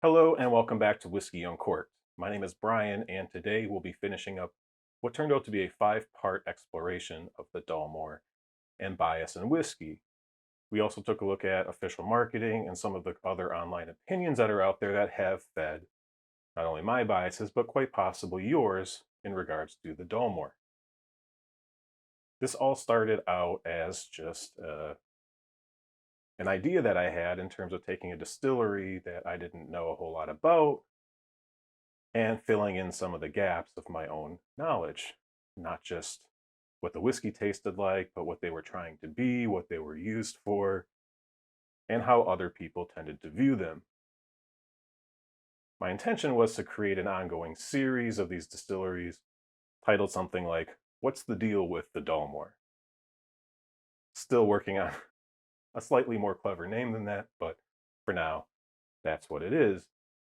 Hello and welcome back to Whiskey Uncorked. My name is Brian, and today we'll be finishing up what turned out to be a five-part exploration of the Dalmore and bias in whiskey. We also took a look at official marketing and some of the other online opinions that are out there that have fed not only my biases, but quite possibly yours in regards to the Dalmore. This all started out as just an idea that I had in terms of taking a distillery that I didn't know a whole lot about and filling in some of the gaps of my own knowledge, not just what the whiskey tasted like, but what they were trying to be, what they were used for, and how other people tended to view them. My intention was to create an ongoing series of these distilleries titled something like, What's the Deal with the Dalmore? Still working on a slightly more clever name than that, but for now, that's what it is.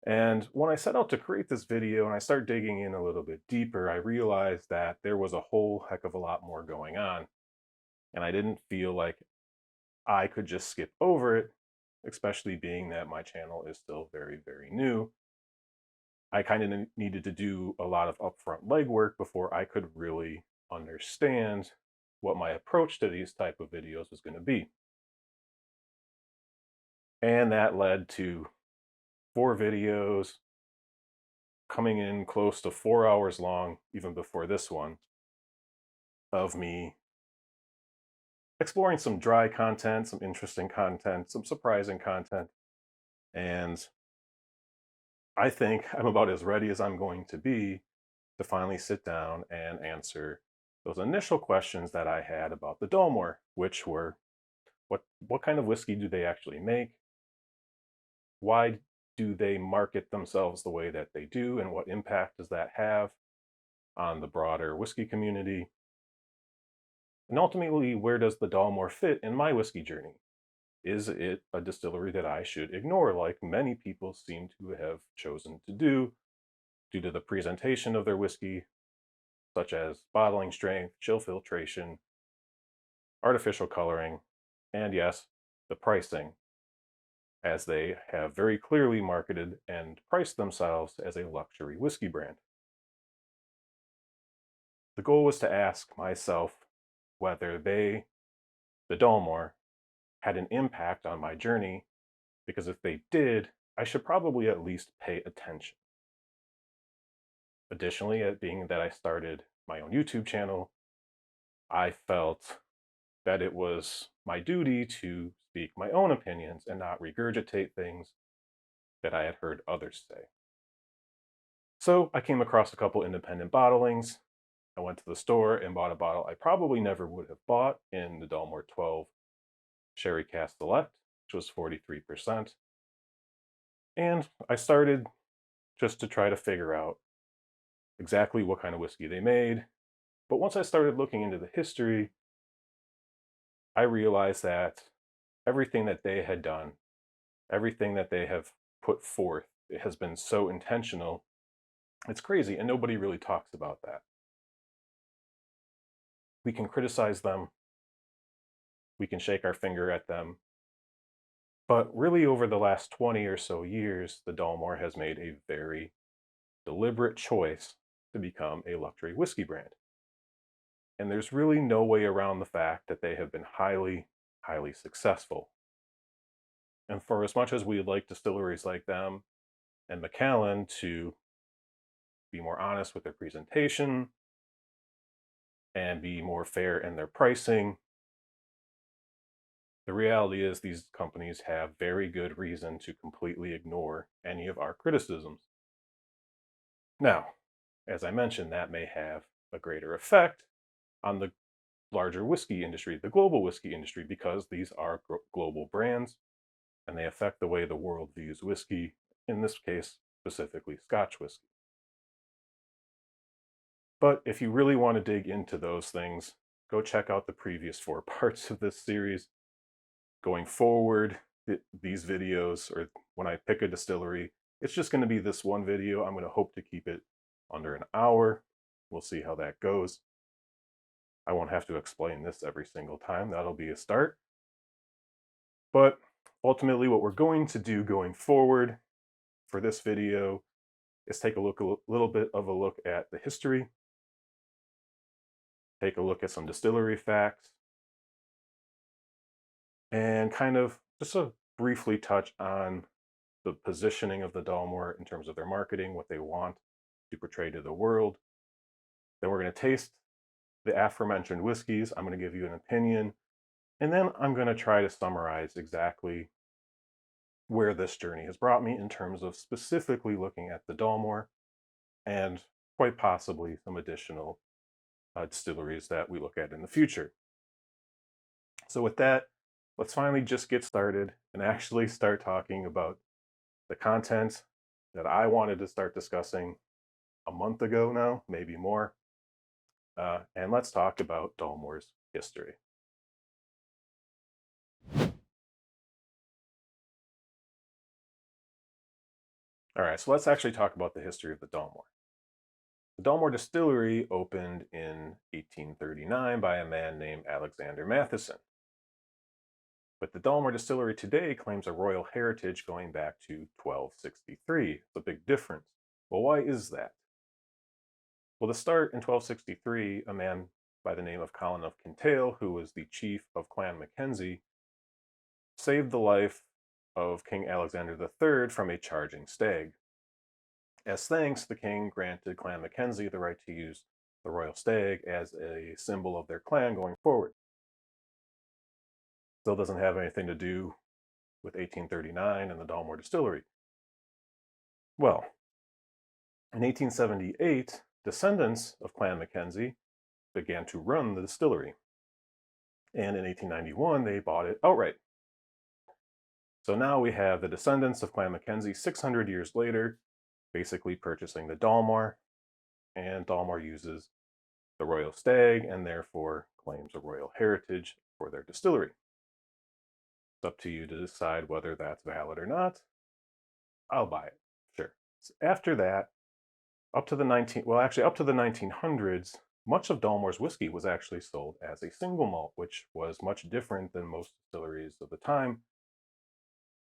And when I set out to create this video and I start digging in a little bit deeper, I realized that there was a whole heck of a lot more going on. And I didn't feel like I could just skip over it, especially being that my channel is still very, very new. I kind of needed to do a lot of upfront legwork before I could really understand what my approach to these type of videos was going to be. And that led to 4 videos coming in close to 4 hours long, even before this one, of me exploring some dry content, some interesting content, some surprising content. And I think I'm about as ready as I'm going to be to finally sit down and answer those initial questions that I had about the Dalmore, which were what kind of whiskey do they actually make? Why do they market themselves the way that they do? And what impact does that have on the broader whiskey community? And ultimately, where does the Dalmore fit in my whiskey journey? Is it a distillery that I should ignore, like many people seem to have chosen to do due to the presentation of their whiskey, such as bottling strength, chill filtration, artificial coloring, and yes, the pricing, as they have very clearly marketed and priced themselves as a luxury whiskey brand. The goal was to ask myself whether they, the Dalmore, had an impact on my journey, because if they did, I should probably at least pay attention. Additionally, being that I started my own YouTube channel, I felt that it was my duty to speak my own opinions and not regurgitate things that I had heard others say. So I came across a couple independent bottlings. I went to the store and bought a bottle I probably never would have bought in the Dalmore 12 Sherry Cask Select, which was 43%. And I started just to try to figure out exactly what kind of whiskey they made. But once I started looking into the history, I realized that everything that they had done, everything that they have put forth, it has been so intentional. It's crazy, and nobody really talks about that. We can criticize them, we can shake our finger at them, but really over the last 20 or so years, the Dalmore has made a very deliberate choice to become a luxury whiskey brand. And there's really no way around the fact that they have been highly, highly successful. And for as much as we'd like distilleries like them and Macallan to be more honest with their presentation and be more fair in their pricing, the reality is these companies have very good reason to completely ignore any of our criticisms. Now, as I mentioned, that may have a greater effect on the larger whiskey industry, the global whiskey industry, because these are global brands and they affect the way the world views whiskey, in this case, specifically Scotch whiskey. But if you really want to dig into those things, go check out the previous 4 parts of this series. Going forward, these videos, or when I pick a distillery, it's just going to be this one video. I'm going to hope to keep it under an hour. We'll see how that goes. I won't have to explain this every single time. That'll be a start. But ultimately, what we're going to do going forward for this video is take a little bit of a look at the history, take a look at some distillery facts, and kind of just briefly touch on the positioning of the Dalmore in terms of their marketing, what they want to portray to the world. Then we're going to taste the aforementioned whiskeys. I'm going to give you an opinion, and then I'm going to try to summarize exactly where this journey has brought me in terms of specifically looking at the Dalmore and quite possibly some additional distilleries that we look at in the future. So with that, let's finally just get started and actually start talking about the content that I wanted to start discussing a month ago now, maybe more. And let's talk about Dalmore's history. All right, so let's actually talk about the history of the Dalmore. The Dalmore Distillery opened in 1839 by a man named Alexander Matheson. But the Dalmore Distillery today claims a royal heritage going back to 1263. It's a big difference. Well, why is that? Well, to start in 1263, a man by the name of Colin of Kintail, who was the chief of Clan Mackenzie, saved the life of King Alexander III from a charging stag. As thanks, the king granted Clan Mackenzie the right to use the royal stag as a symbol of their clan going forward. Still doesn't have anything to do with 1839 and the Dalmore Distillery. Well, in 1878, descendants of Clan Mackenzie began to run the distillery. And in 1891, they bought it outright. So now we have the descendants of Clan Mackenzie 600 years later, basically purchasing the Dalmore, and Dalmore uses the royal stag and therefore claims a royal heritage for their distillery. It's up to you to decide whether that's valid or not. I'll buy it, sure. So after that, up to the 1900s, much of Dalmore's whiskey was actually sold as a single malt, which was much different than most distilleries of the time,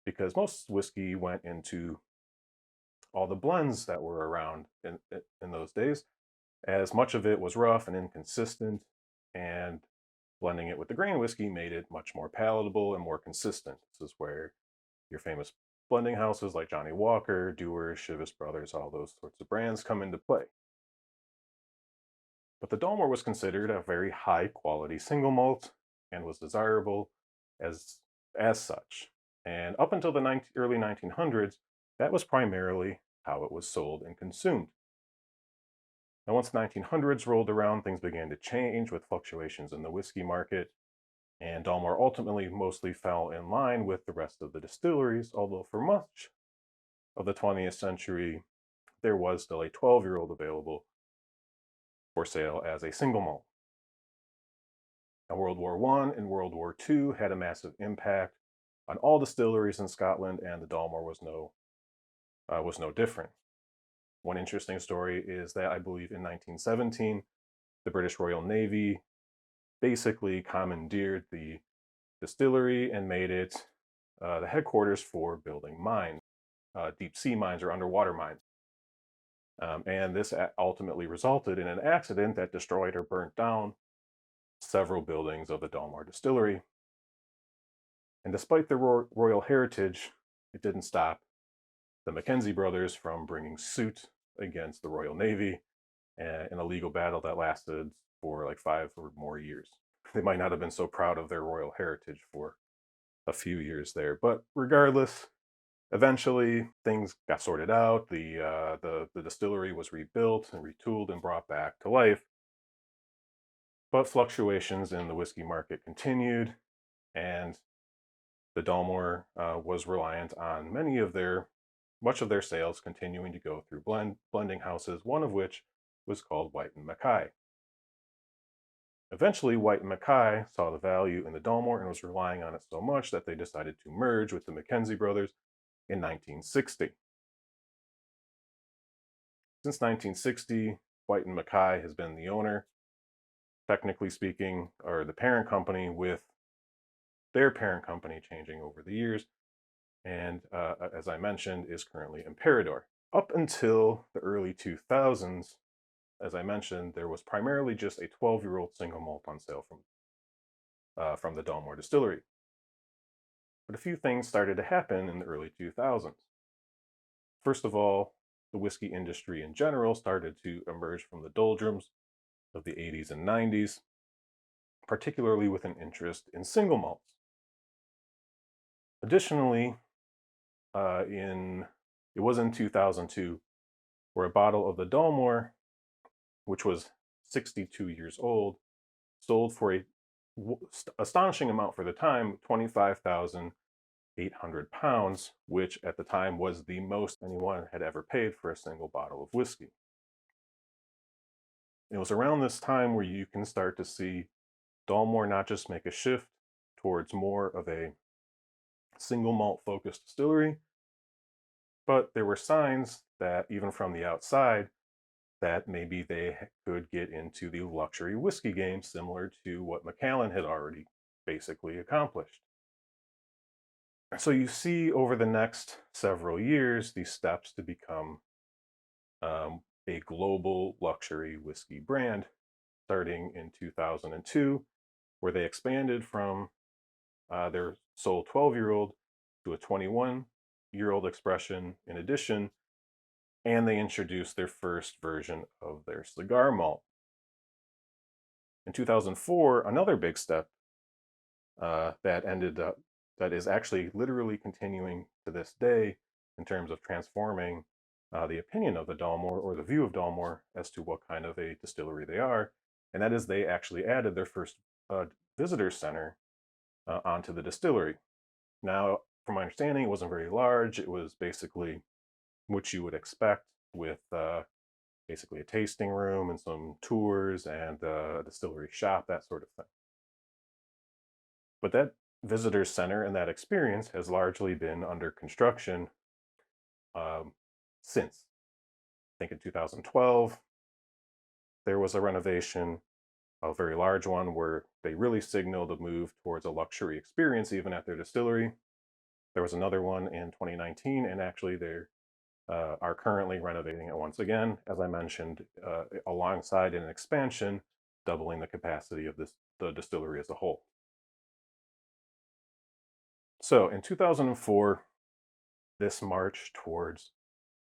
because most whiskey went into all the blends that were around in those days, as much of it was rough and inconsistent, and blending it with the grain whiskey made it much more palatable and more consistent. This is where your famous blending houses like Johnnie Walker, Dewar's, Chivas Brothers, all those sorts of brands come into play. But the Dalmore was considered a very high quality single malt and was desirable as such. And up until the early 1900s, that was primarily how it was sold and consumed. Now, once the 1900s rolled around, things began to change with fluctuations in the whiskey market, and Dalmore ultimately mostly fell in line with the rest of the distilleries, although for much of the 20th century, there was still a 12-year-old available for sale as a single malt. Now, World War I and World War II had a massive impact on all distilleries in Scotland, and the Dalmore was no different. One interesting story is that I believe in 1917, the British Royal Navy basically commandeered the distillery and made it the headquarters for building mines, deep sea mines or underwater mines. And this ultimately resulted in an accident that destroyed or burnt down several buildings of the Dalmore distillery. And despite the royal heritage, it didn't stop the Mackenzie brothers from bringing suit against the Royal Navy in a legal battle that lasted for like 5 or more years. They might not have been so proud of their royal heritage for a few years there, but regardless, eventually things got sorted out. The distillery was rebuilt and retooled and brought back to life, but fluctuations in the whiskey market continued, and the Dalmore was reliant on much of their sales continuing to go through blending houses, one of which was called White and Mackay. Eventually, White and Mackay saw the value in the Dalmore and was relying on it so much that they decided to merge with the Mackenzie brothers in 1960. Since 1960, White and Mackay has been the owner, technically speaking, or the parent company, with their parent company changing over the years, and as I mentioned, is currently Imperador. Up until the early 2000s, as I mentioned, there was primarily just a 12-year-old single malt on sale from the Dalmore distillery. But a few things started to happen in the early 2000s. First of all, the whiskey industry in general started to emerge from the doldrums of the 80s and 90s, particularly with an interest in single malts. Additionally, it was in 2002 where a bottle of the Dalmore, which was 62 years old, sold for a astonishing amount for the time, 25,800 pounds, which at the time was the most anyone had ever paid for a single bottle of whiskey. It was around this time where you can start to see Dalmore not just make a shift towards more of a single malt focused distillery, but there were signs that even from the outside that maybe they could get into the luxury whiskey game, similar to what Macallan had already basically accomplished. So you see over the next several years these steps to become a global luxury whiskey brand, starting in 2002, where they expanded from their sole 12-year-old to a 21-year-old expression in addition, and they introduced their first version of their cigar malt. In 2004, another big step that is actually literally continuing to this day in terms of transforming the opinion of the Dalmore, or the view of Dalmore, as to what kind of a distillery they are, and that is they actually added their first visitor center onto the distillery. Now, from my understanding, it wasn't very large. It was basically what you would expect, with basically a tasting room and some tours and a distillery shop, that sort of thing. But that visitor center and that experience has largely been under construction um, since. I think in 2012, there was a renovation, a very large one, where they really signaled a move towards a luxury experience even at their distillery. There was another one in 2019, and actually they are currently renovating it once again, as I mentioned, alongside an expansion, doubling the capacity of the distillery as a whole. So in 2004, this march towards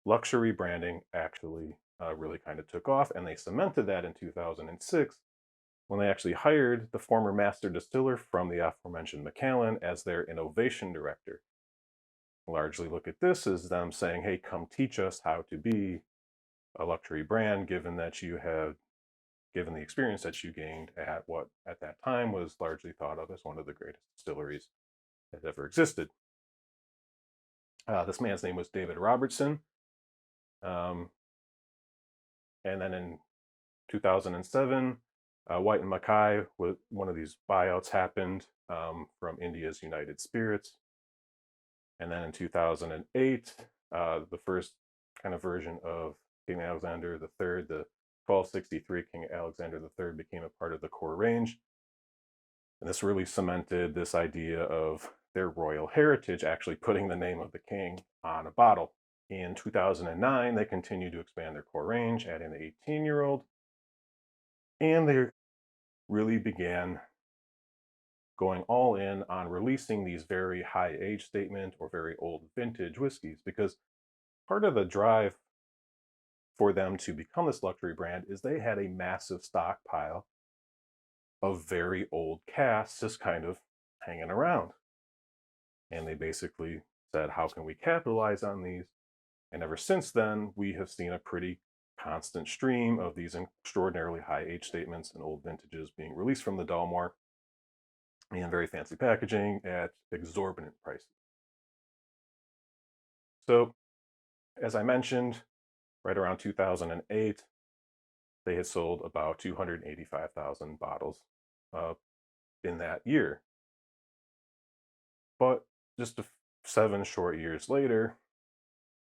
luxury branding actually really kind of took off, and they cemented that in 2006 when they actually hired the former master distiller from the aforementioned Macallan as their innovation director. Largely look at this as them saying, hey, come teach us how to be a luxury brand, given the experience that you gained at what at that time was largely thought of as one of the greatest distilleries that ever existed. This man's name was David Robertson. Um, and then in 2007, White and Mackay, one of these buyouts happened from India's United Spirits. And then in 2008, the first kind of version of King Alexander III, the 1263 King Alexander III, became a part of the core range. And this really cemented this idea of their royal heritage, actually putting the name of the king on a bottle. In 2009, they continued to expand their core range, adding the 18-year-old. And they really began going all in on releasing these very high age statement or very old vintage whiskeys, because part of the drive for them to become this luxury brand is they had a massive stockpile of very old casks just kind of hanging around. And they basically said, how can we capitalize on these? And ever since then, we have seen a pretty constant stream of these extraordinarily high age statements and old vintages being released from the Dalmore in very fancy packaging at exorbitant prices. So, as I mentioned, right around 2008, they had sold about 285,000 bottles in that year. But just 7 short years later,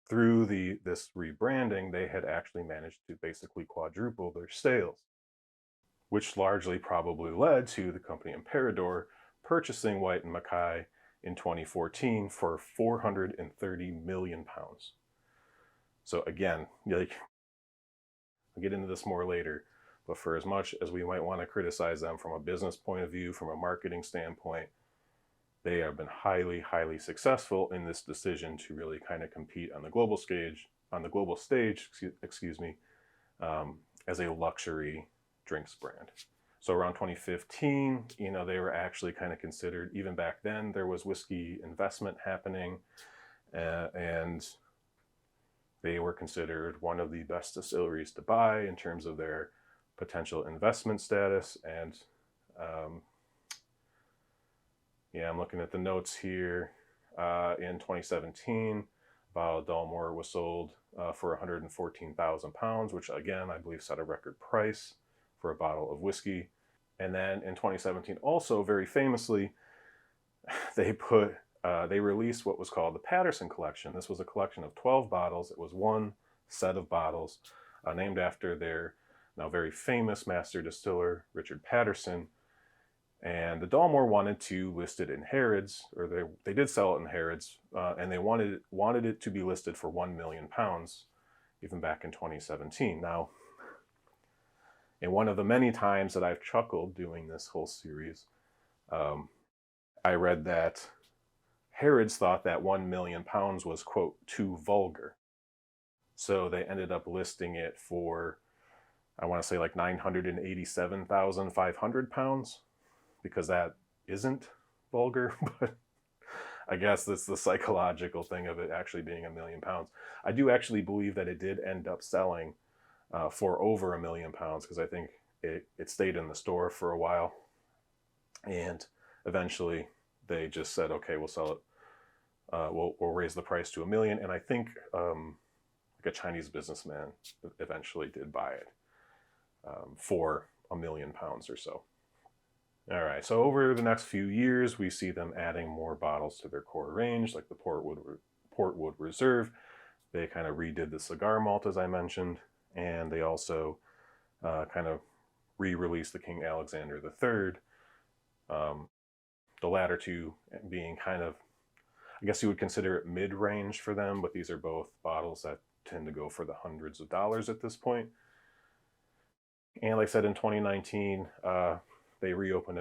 through this rebranding, they had actually managed to basically quadruple their sales, which largely probably led to the company Imperador purchasing White and Mackay in 2014 for 430 million pounds. So again, like, I'll get into this more later, but for as much as we might want to criticize them from a business point of view, from a marketing standpoint, they have been highly, highly successful in this decision to really kind of compete on the global stage, excuse me, as a luxury drinks brand. So around 2015, they were actually kind of considered, even back then, there was whiskey investment happening, and they were considered one of the best distilleries to buy in terms of their potential investment status. And I'm looking at the notes here. In 2017, a bottle of Dalmore was sold for 114,000 pounds, which again, I believe set a record price for a bottle of whiskey. And then in 2017, also very famously, they released what was called the Patterson Collection. This was a collection of 12 bottles. It was one set of bottles named after their now very famous master distiller, Richard Patterson. And the Dalmore wanted to list it in Harrods, or they did sell it in Harrods, and they wanted it to be listed for 1 million pounds, even back in 2017. Now, in one of the many times that I've chuckled doing this whole series, I read that Harrods thought that 1 million pounds was, quote, too vulgar. So they ended up listing it for, I want to say like 987,500 pounds, because that isn't vulgar, but I guess that's the psychological thing of it actually being 1 million pounds. I do actually believe that it did end up selling for over 1 million pounds, because I think it stayed in the store for a while, and eventually they just said, okay, we'll sell it. We'll raise the price to 1 million. And I think like a Chinese businessman eventually did buy it for 1 million pounds or so. All right, so over the next few years, we see them adding more bottles to their core range, like the Portwood Reserve. They kind of redid the cigar malt, as I mentioned, and they also kind of re-released the King Alexander III. The latter two being kind of, I guess you would consider it mid-range for them, but these are both bottles that tend to go for the hundreds of dollars at this point. And like I said, in 2019, they reopened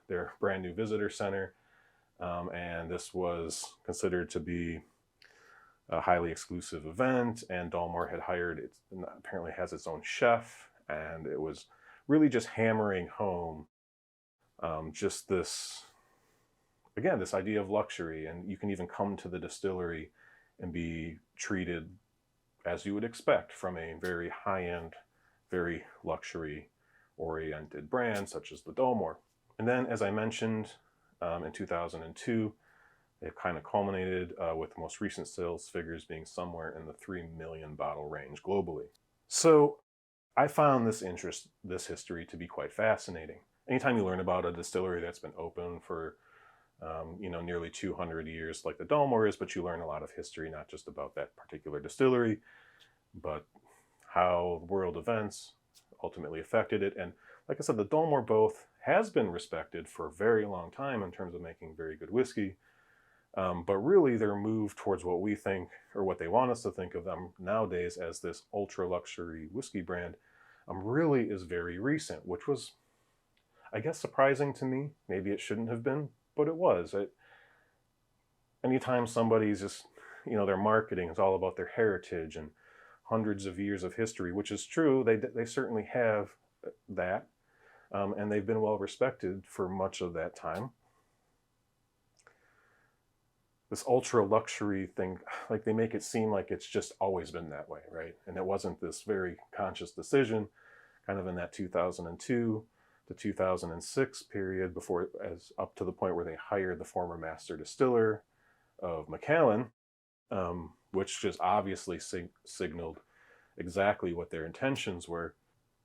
their brand new visitor center, and this was considered to be a highly exclusive event, and Dalmore had apparently has its own chef, and it was really just hammering home just this idea of luxury. And you can even come to the distillery and be treated as you would expect from a very high-end, very luxury-oriented brand such as the Dalmore. And then, as I mentioned, in 2002, it kind of culminated with the most recent sales figures being somewhere in the 3 million bottle range globally. So I found this history to be quite fascinating. Anytime you learn about a distillery that's been open for nearly 200 years like the Dalmore is, but you learn a lot of history, not just about that particular distillery, but how world events ultimately affected it. And like I said, the Dalmore both has been respected for a very long time in terms of making very good whiskey, but really their move towards what we think, or what they want us to think of them nowadays as this ultra luxury whiskey brand, really is very recent, which was, I guess, surprising to me. Maybe it shouldn't have been, but it was. Anytime somebody's just, their marketing is all about their heritage and hundreds of years of history, which is true, they certainly have that, and they've been well respected for much of that time. This ultra luxury thing, like they make it seem like it's just always been that way, right? And it wasn't this very conscious decision, kind of in that 2002 to 2006 period, before, as up to the point where they hired the former master distiller of Macallan, which just obviously signaled exactly what their intentions were.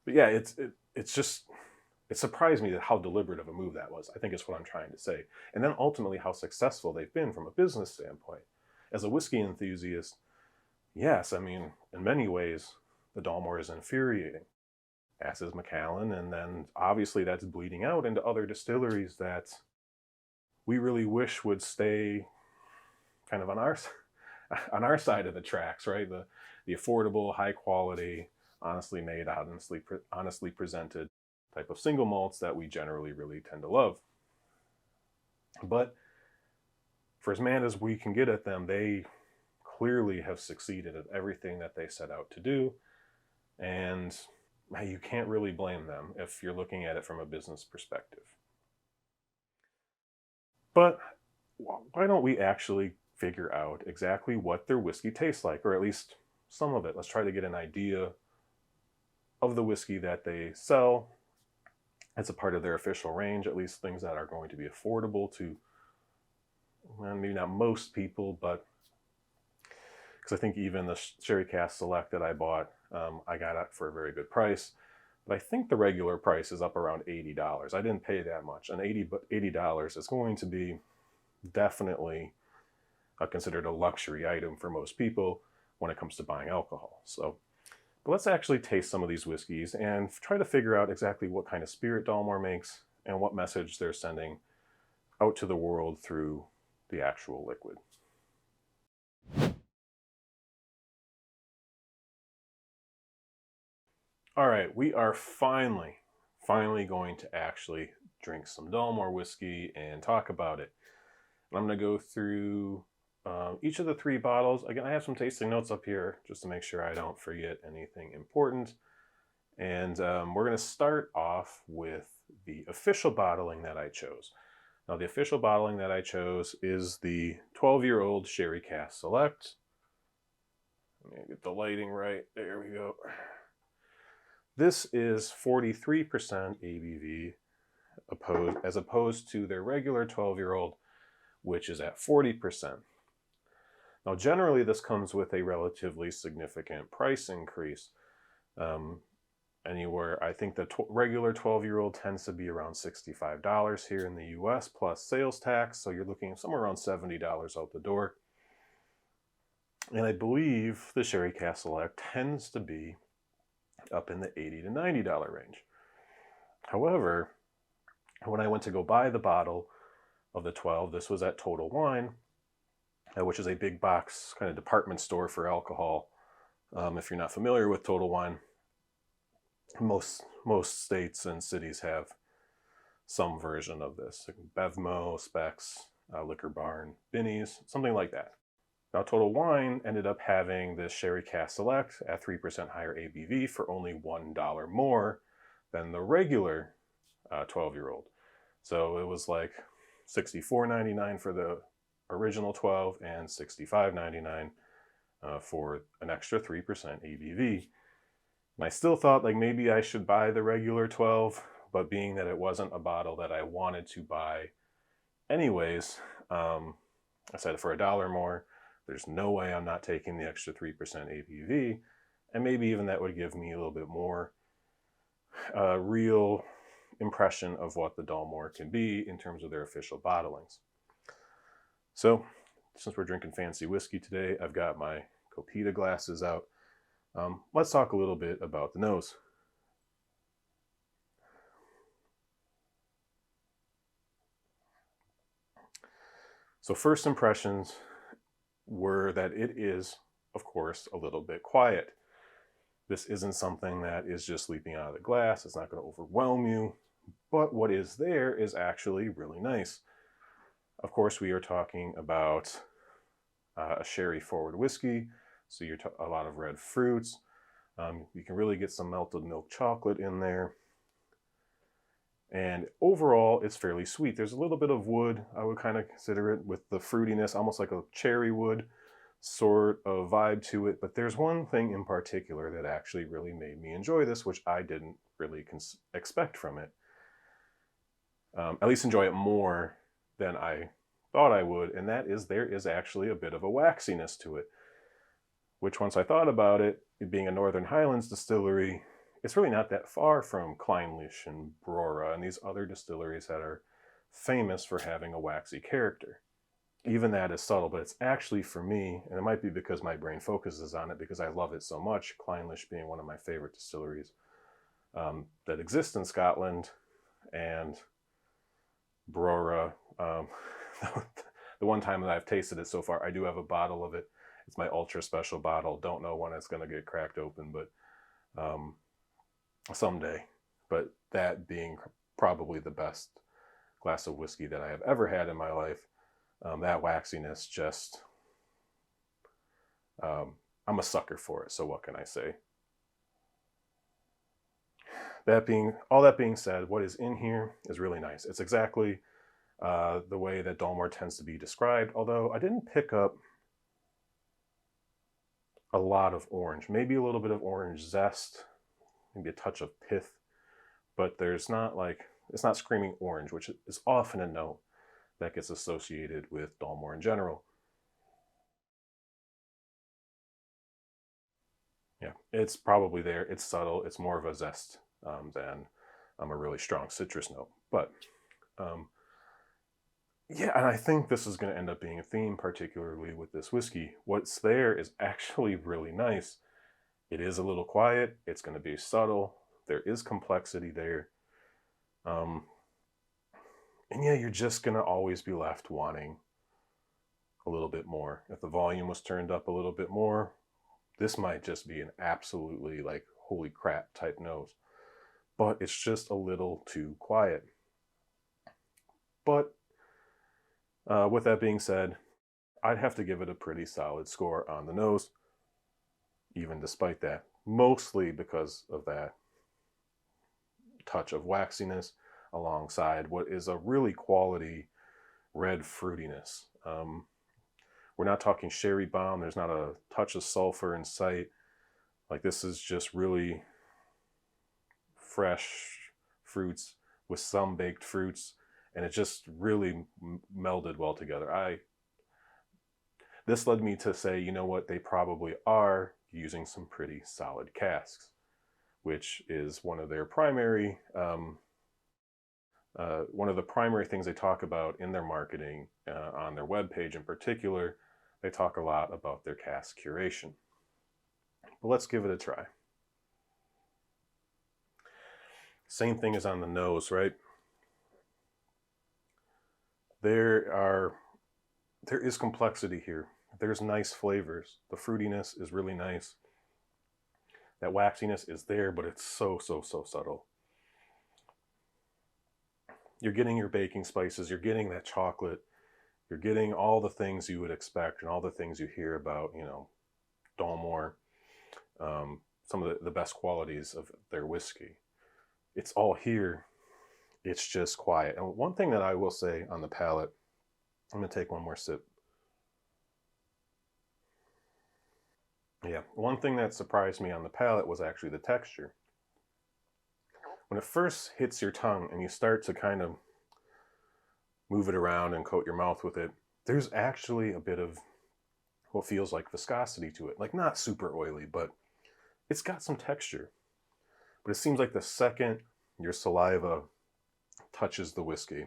But yeah, it surprised me how deliberate of a move that was. I think is what I'm trying to say. And then ultimately how successful they've been from a business standpoint. As a whiskey enthusiast, yes, I mean, in many ways, the Dalmore is infuriating, as is Macallan. And then obviously that's bleeding out into other distilleries that we really wish would stay kind of on our on our side of the tracks, right? The affordable, high quality, honestly made, honestly presented type of single malts that we generally really tend to love. But for as mad as we can get at them, they clearly have succeeded at everything that they set out to do. And you can't really blame them if you're looking at it from a business perspective. But why don't we actually figure out exactly what their whiskey tastes like, or at least some of it? Let's try to get an idea of the whiskey that they sell as a part of their official range, at least things that are going to be affordable to, well, maybe not most people, but because I think even the Sherry Cask Select that I bought, I got it for a very good price. But I think the regular price is up around $80. I didn't pay that much. And $80 is going to be definitely considered a luxury item for most people when it comes to buying alcohol. So, but let's actually taste some of these whiskeys and try to figure out exactly what kind of spirit Dalmore makes and what message they're sending out to the world through the actual liquid. All right, we are finally going to actually drink some Dalmore whiskey and talk about it. And I'm going to go through each of the 3 bottles. Again, I have some tasting notes up here just to make sure I don't forget anything important. And we're going to start off with the official bottling that I chose. Now, the official bottling that I chose is the 12-year-old Sherry Cask Select. Let me get the lighting right. There we go. This is 43% ABV as opposed to their regular 12-year-old, which is at 40%. Now, generally, this comes with a relatively significant price increase. Anywhere, I think the regular 12-year-old tends to be around $65 here in the US plus sales tax, so you're looking somewhere around $70 out the door. And I believe the Sherry Cask Select tends to be up in the $80 to $90 range. However, when I went to go buy the bottle of the 12, this was at Total Wine, which is a big box kind of department store for alcohol. If you're not familiar with Total Wine, most states and cities have some version of this. Bevmo, Specs, Liquor Barn, Binny's, something like that. Now, Total Wine ended up having this Sherry Cask Select at 3% higher ABV for only $1 more than the regular 12-year-old. So it was like $64.99 for the original 12 and $65.99 for an extra 3% ABV. And I still thought like maybe I should buy the regular 12, but being that it wasn't a bottle that I wanted to buy anyways, I said for $1 more, there's no way I'm not taking the extra 3% ABV, and maybe even that would give me a little bit more real impression of what the Dalmore can be in terms of their official bottlings. So, since we're drinking fancy whiskey today, I've got my Copita glasses out. Let's talk a little bit about the nose. So first impressions were that it is, of course, a little bit quiet. This isn't something that is just leaping out of the glass. It's not going to overwhelm you. But what is there is actually really nice. Of course, we are talking about a sherry forward whiskey. So you're a lot of red fruits. You can really get some melted milk chocolate in there. And overall, it's fairly sweet. There's a little bit of wood, I would kind of consider it, with the fruitiness, almost like a cherry wood sort of vibe to it. But there's one thing in particular that actually really made me enjoy this, which I didn't really expect from it. At least enjoy it more than I thought I would. And that is there is actually a bit of a waxiness to it, which once I thought about it, being a Northern Highlands distillery, it's really not that far from Clynelish and Brora and these other distilleries that are famous for having a waxy character. Even that is subtle, but it's actually, for me, and it might be because my brain focuses on it because I love it so much, Clynelish being one of my favorite distilleries that exist in Scotland, and Brora. The one time that I've tasted it so far, I do have a bottle of it. It's my ultra special bottle. Don't know when it's going to get cracked open, but um, someday. But that being probably the best glass of whiskey that I have ever had in my life. That waxiness just, I'm a sucker for it. So what can I say? All that being said, what is in here is really nice. It's exactly the way that Dalmore tends to be described, although I didn't pick up a lot of orange. Maybe a little bit of orange zest, maybe a touch of pith, but there's not like, it's not screaming orange, which is often a note that gets associated with Dalmore in general. Yeah, it's probably there. It's subtle. It's more of a zest than a really strong citrus note. But um, yeah, and I think this is going to end up being a theme, particularly with this whiskey. What's there is actually really nice. It is a little quiet. It's going to be subtle. There is complexity there. And yeah, you're just going to always be left wanting a little bit more. If the volume was turned up a little bit more, this might just be an absolutely like holy crap type nose. But it's just a little too quiet. But with that being said, I'd have to give it a pretty solid score on the nose, even despite that. Mostly because of that touch of waxiness alongside what is a really quality red fruitiness. We're not talking sherry bomb. There's not a touch of sulfur in sight. Like, this is just really fresh fruits with some baked fruits, and it just really melded well together. This led me to say, you know what, they probably are using some pretty solid casks, which is one of their primary one of the primary things they talk about in their marketing on their webpage in particular. They talk a lot about their cask curation. But let's give it a try. Same thing as on the nose, right? There is complexity here. There's nice flavors. The fruitiness is really nice. That waxiness is there, but it's so subtle. You're getting your baking spices, you're getting that chocolate, you're getting all the things you would expect and all the things you hear about, you know, Dalmore, some of the best qualities of their whiskey. It's all here. It's just quiet. And one thing that I will say on the palate, I'm going to take one more sip. Yeah, one thing that surprised me on the palate was actually the texture. When it first hits your tongue and you start to kind of move it around and coat your mouth with it, there's actually a bit of what feels like viscosity to it. Like, not super oily, but it's got some texture. But it seems like the second your saliva touches the whiskey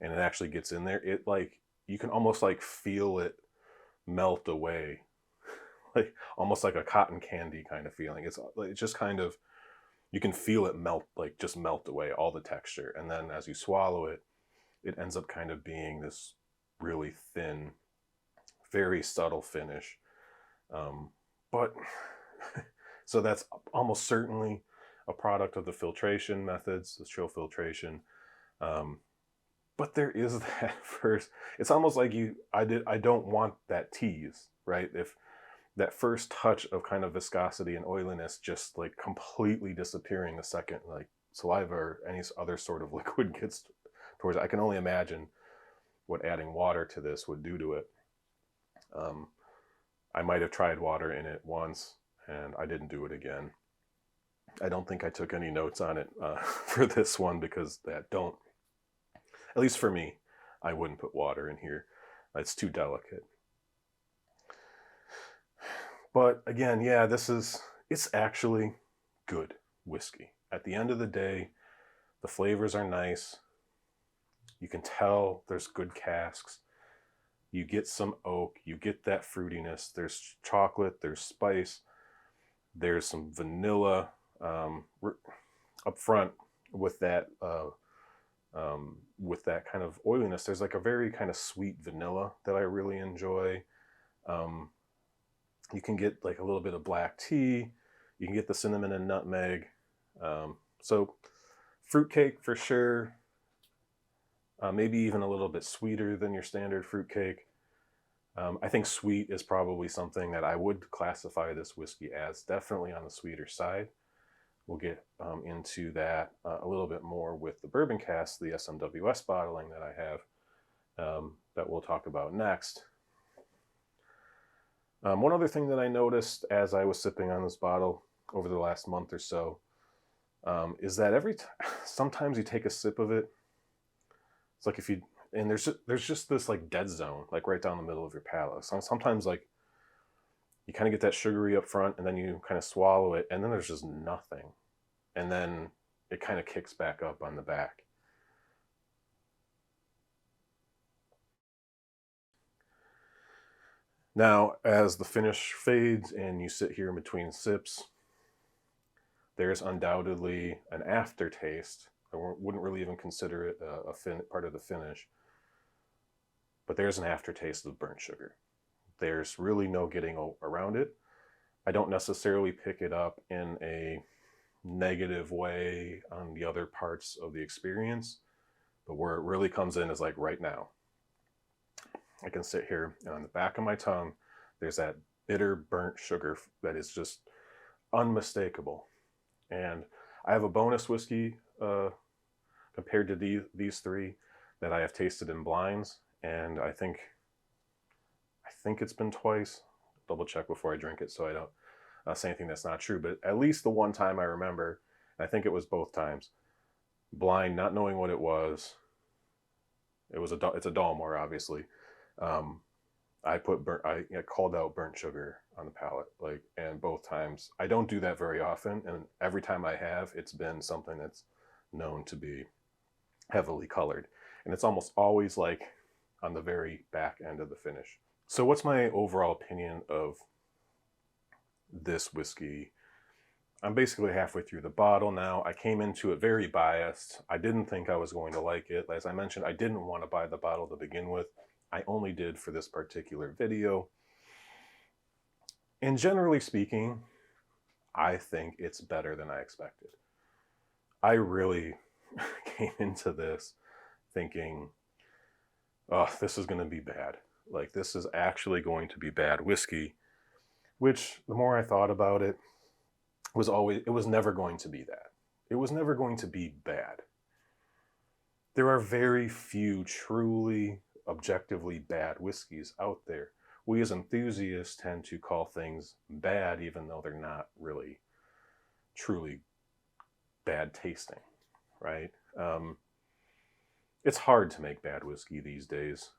and it actually gets in there, it like, you can almost like feel it melt away. Like almost like a cotton candy kind of feeling. It's just kind of, you can feel it melt, like just melt away all the texture. And then as you swallow it, it ends up kind of being this really thin, very subtle finish. But so that's almost certainly a product of the filtration methods, the chill filtration. But there is that first, it's almost like I don't want that tease, right? If that first touch of kind of viscosity and oiliness just like completely disappearing the second like saliva or any other sort of liquid gets towards it. I can only imagine what adding water to this would do to it. I might have tried water in it once and I didn't do it again. I don't think I took any notes on it for this one because at least for me, I wouldn't put water in here. It's too delicate. But again, yeah, it's actually good whiskey. At the end of the day, the flavors are nice. You can tell there's good casks. You get some oak, you get that fruitiness. There's chocolate, there's spice, there's some vanilla up front with that with that kind of oiliness. There's like a very kind of sweet vanilla that I really enjoy. Um, you can get like a little bit of black tea. You can get the cinnamon and nutmeg. So fruitcake for sure. Maybe even a little bit sweeter than your standard fruitcake. I think sweet is probably something that I would classify this whiskey as, definitely on the sweeter side. We'll get into that a little bit more with the bourbon cask, the SMWS bottling that I have, that we'll talk about next. One other thing that I noticed as I was sipping on this bottle over the last month or so is that sometimes you take a sip of it, it's like and there's just this like dead zone, like right down the middle of your palate. So sometimes like you kind of get that sugary up front and then you kind of swallow it and then there's just nothing. And then it kind of kicks back up on the back. Now, as the finish fades and you sit here in between sips, there's undoubtedly an aftertaste. I wouldn't really even consider it part of the finish, but there's an aftertaste of burnt sugar. There's really no getting around it. I don't necessarily pick it up in a negative way on the other parts of the experience, but where it really comes in is like right now. I can sit here and on the back of my tongue, there's that bitter burnt sugar that is just unmistakable. And I have a bonus whiskey compared to these three that I have tasted in blinds, and I think it's been twice. Double check before I drink it so I don't say anything that's not true. But at least the one time I remember, I think it was both times, blind, not knowing what it was. It's a Dalmore, obviously. I called out burnt sugar on the palate, like, and both times I don't do that very often, and every time I have, it's been something that's known to be heavily colored, and it's almost always like on the very back end of the finish. So what's my overall opinion of this whiskey? I'm basically halfway through the bottle now. I came into it very biased. I didn't think I was going to like it. As I mentioned, I didn't want to buy the bottle to begin with. I only did for this particular video. And generally speaking, I think it's better than I expected. I really came into this thinking, oh, this is going to be bad. Like, this is actually going to be bad whiskey, which the more I thought about it, it was never going to be that. It was never going to be bad. There are very few truly objectively bad whiskeys out there. We as enthusiasts tend to call things bad even though they're not really truly bad tasting, right? It's hard to make bad whiskey these days.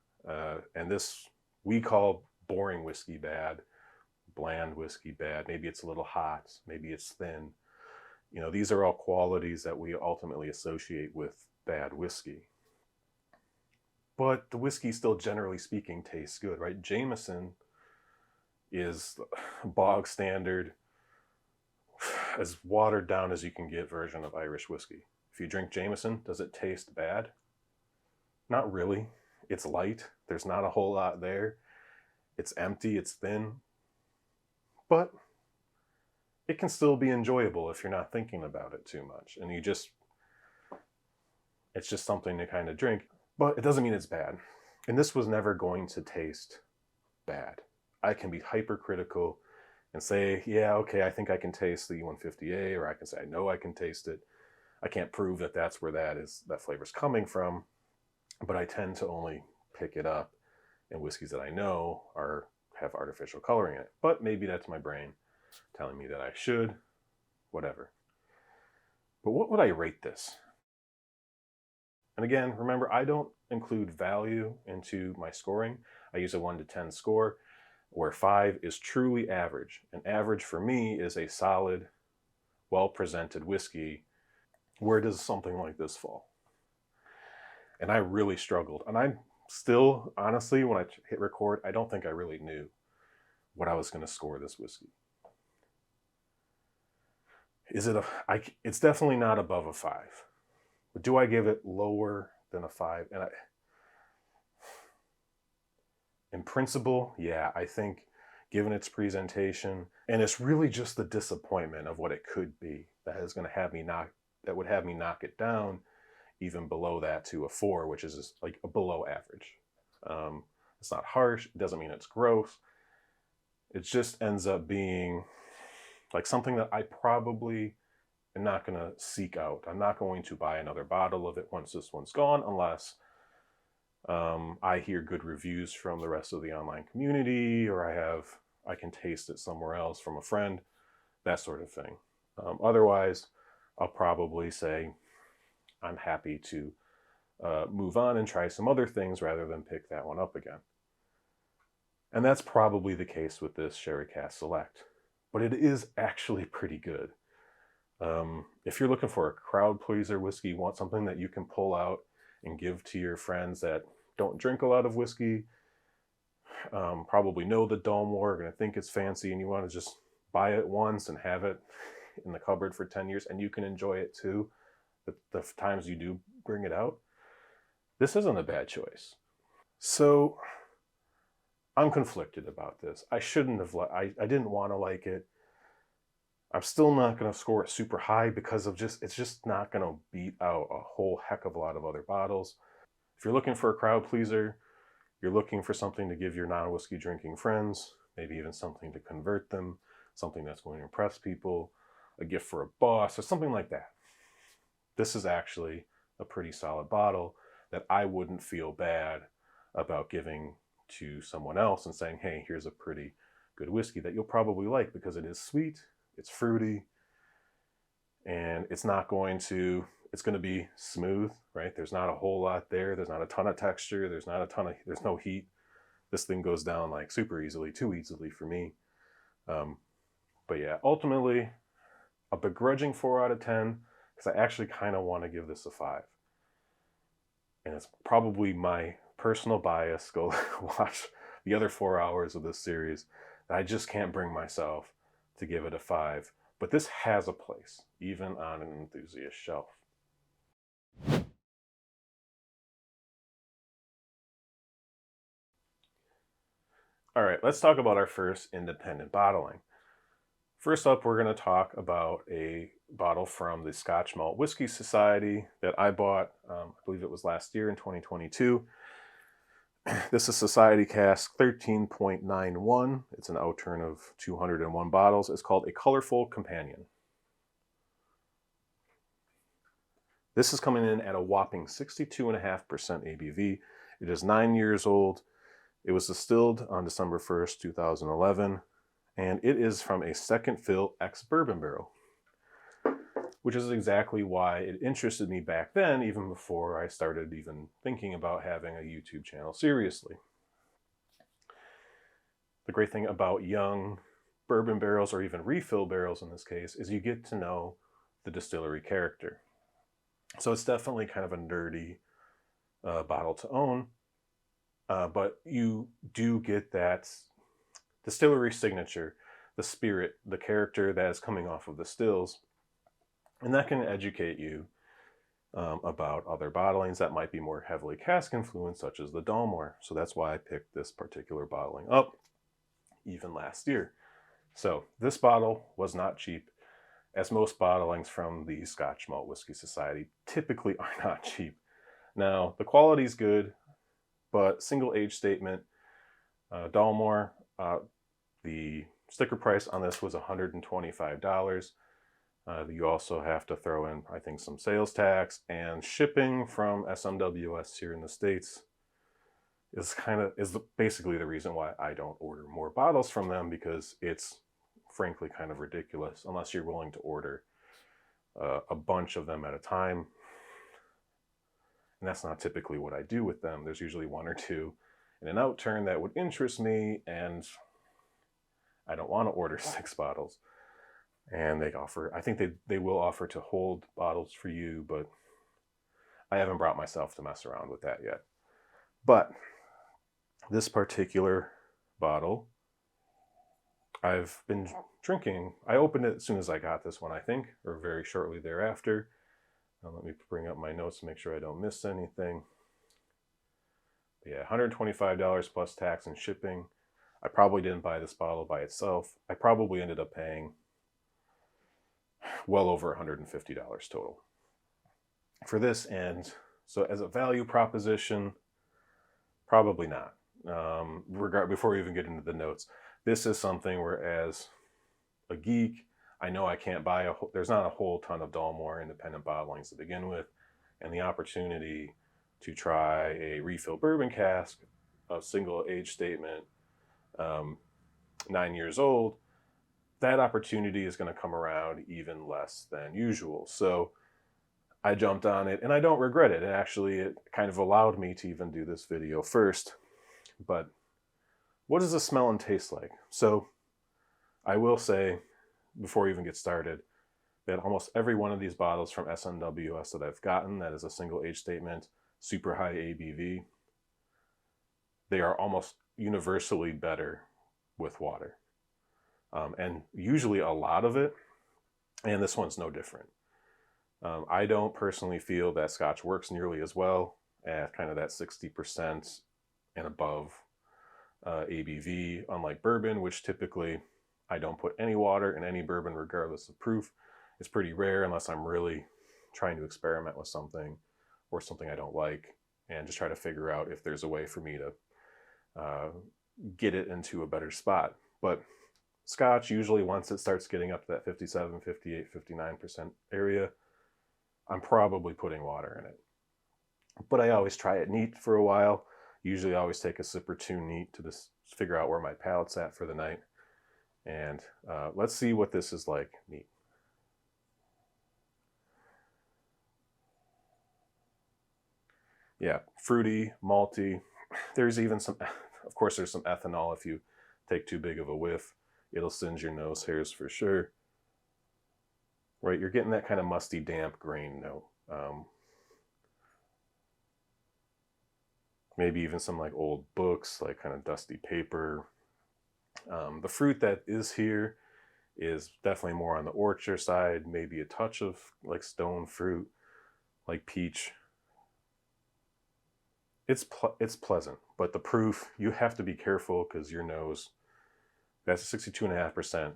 And this, we call boring whiskey bad, bland whiskey bad. Maybe it's a little hot, maybe it's thin. You know, these are all qualities that we ultimately associate with bad whiskey. But the whiskey still, generally speaking, tastes good, right? Jameson is bog standard, as watered down as you can get version of Irish whiskey. If you drink Jameson, does it taste bad? Not really. It's light. There's not a whole lot there. It's empty. It's thin. But it can still be enjoyable if you're not thinking about it too much. And it's just something to kind of drink. But it doesn't mean it's bad. And this was never going to taste bad. I can be hypercritical and say, yeah, okay, I think I can taste the E150A, or I can say, I know I can taste it. I can't prove that that's where that flavor's coming from, but I tend to only pick it up in whiskeys that I know have artificial coloring in it. But maybe that's my brain telling me that I should, whatever. But what would I rate this? And again, remember, I don't include value into my scoring. I use a 1 to 10 score, where 5 is truly average. And average for me is a solid, well-presented whiskey. Where does something like this fall? And I really struggled. And I'm still, honestly, when I hit record, I don't think I really knew what I was going to score this whiskey. It's definitely not above a 5. But do I give it lower than a 5? And in principle, yeah, I think given its presentation, and it's really just the disappointment of what it could be that is going to have me that would have me knock it down even below that to a 4, which is like a below average. It's not harsh. It doesn't mean it's gross. It just ends up being like something that I probably am not going to seek out. I'm not going to buy another bottle of it once this one's gone, unless I hear good reviews from the rest of the online community, or I can taste it somewhere else from a friend, that sort of thing. Otherwise, I'll probably say I'm happy to move on and try some other things rather than pick that one up again. And that's probably the case with this Sherry Cask Select. But it is actually pretty good. If you're looking for a crowd pleaser whiskey, you want something that you can pull out and give to your friends that don't drink a lot of whiskey, probably know the Dalmore, are going to think it's fancy, and you want to just buy it once and have it in the cupboard for 10 years, and you can enjoy it too the times you do bring it out, this isn't a bad choice. So I'm conflicted about this. I shouldn't have, I didn't want to like it. I'm still not going to score it super high because of it's just not going to beat out a whole heck of a lot of other bottles. If you're looking for a crowd pleaser, you're looking for something to give your non-whiskey drinking friends, maybe even something to convert them, something that's going to impress people, a gift for a boss, or something like that. This is actually a pretty solid bottle that I wouldn't feel bad about giving to someone else and saying, hey, here's a pretty good whiskey that you'll probably like, because it is sweet, it's fruity, and it's going to be smooth, right? There's not a whole lot there. There's not a ton of texture. There's no heat. This thing goes down like super easily, too easily for me. But yeah, ultimately, a begrudging 4 out of 10, because I actually kind of want to give this a 5. And it's probably my personal bias. Go watch the other 4 hours of this series. I just can't bring myself to give it a 5. But this has a place, even on an enthusiast shelf. All right, let's talk about our first independent bottling. First up, we're going to talk about a bottle from the Scotch Malt Whisky Society that I bought, I believe it was last year in 2022. This is Society Cask 13.91. It's an outturn of 201 bottles. It's called A Colorful Companion. This is coming in at a whopping 62.5% ABV. It is 9 years old. It was distilled on December 1st, 2011, and it is from a second fill ex-bourbon barrel, which is exactly why it interested me back then, even before I started even thinking about having a YouTube channel seriously. The great thing about young bourbon barrels, or even refill barrels in this case, is you get to know the distillery character. So it's definitely kind of a nerdy bottle to own, but you do get that distillery signature, the spirit, the character that is coming off of the stills, and that can educate you about other bottlings that might be more heavily cask influenced, such as the Dalmore. So that's why I picked this particular bottling up, even last year. So this bottle was not cheap, as most bottlings from the Scotch Malt Whisky Society typically are not cheap. Now, the quality is good, but single age statement, Dalmore, the sticker price on this was $125. You also have to throw in, I think, some sales tax, and shipping from SMWS here in the States is basically the reason why I don't order more bottles from them, because it's frankly kind of ridiculous unless you're willing to order a bunch of them at a time. And that's not typically what I do with them. There's usually 1 or 2 in an outturn that would interest me, and I don't want to order 6 bottles. And I think they will offer to hold bottles for you, but I haven't brought myself to mess around with that yet. But this particular bottle, I've been drinking. I opened it as soon as I got this one, I think, or very shortly thereafter. Let me bring up my notes to make sure I don't miss anything. But yeah, $125 plus tax and shipping. I probably didn't buy this bottle by itself. I probably ended up paying well over $150 total for this. And so as a value proposition, probably not. Before we even get into the notes, this is something where, as a geek, I know I can't buy there's not a whole ton of Dalmore independent bottlings to begin with, and the opportunity to try a refill bourbon cask, a single age statement, 9 years old, that opportunity is going to come around even less than usual. So I jumped on it, and I don't regret it. And actually, it kind of allowed me to even do this video first. But what does this smell and taste like? So I will say, before we even get started, that almost every one of these bottles from SNWS that I've gotten that is a single age statement, super high ABV, they are almost universally better with water. And usually a lot of it, and this one's no different. I don't personally feel that Scotch works nearly as well at kind of that 60% and above ABV, unlike bourbon, which typically I don't put any water in any bourbon regardless of proof. It's pretty rare unless I'm really trying to experiment with something or something I don't like, and just try to figure out if there's a way for me to get it into a better spot. But Scotch, usually once it starts getting up to that 57, 58, 59% area, I'm probably putting water in it. But I always try it neat for a while. Usually I always take a sip or two neat to just figure out where my palate's at for the night. And let's see what this is like neat. Yeah, fruity, malty. There's even some, of course, there's some ethanol. If you take too big of a whiff, it'll singe your nose hairs for sure. Right, you're getting that kind of musty, damp grain note. Maybe even some like old books, like kind of dusty paper. The fruit that is here is definitely more on the orchard side, maybe a touch of like stone fruit, like peach. It's pleasant, but the proof, you have to be careful because your nose, that's 62.5%,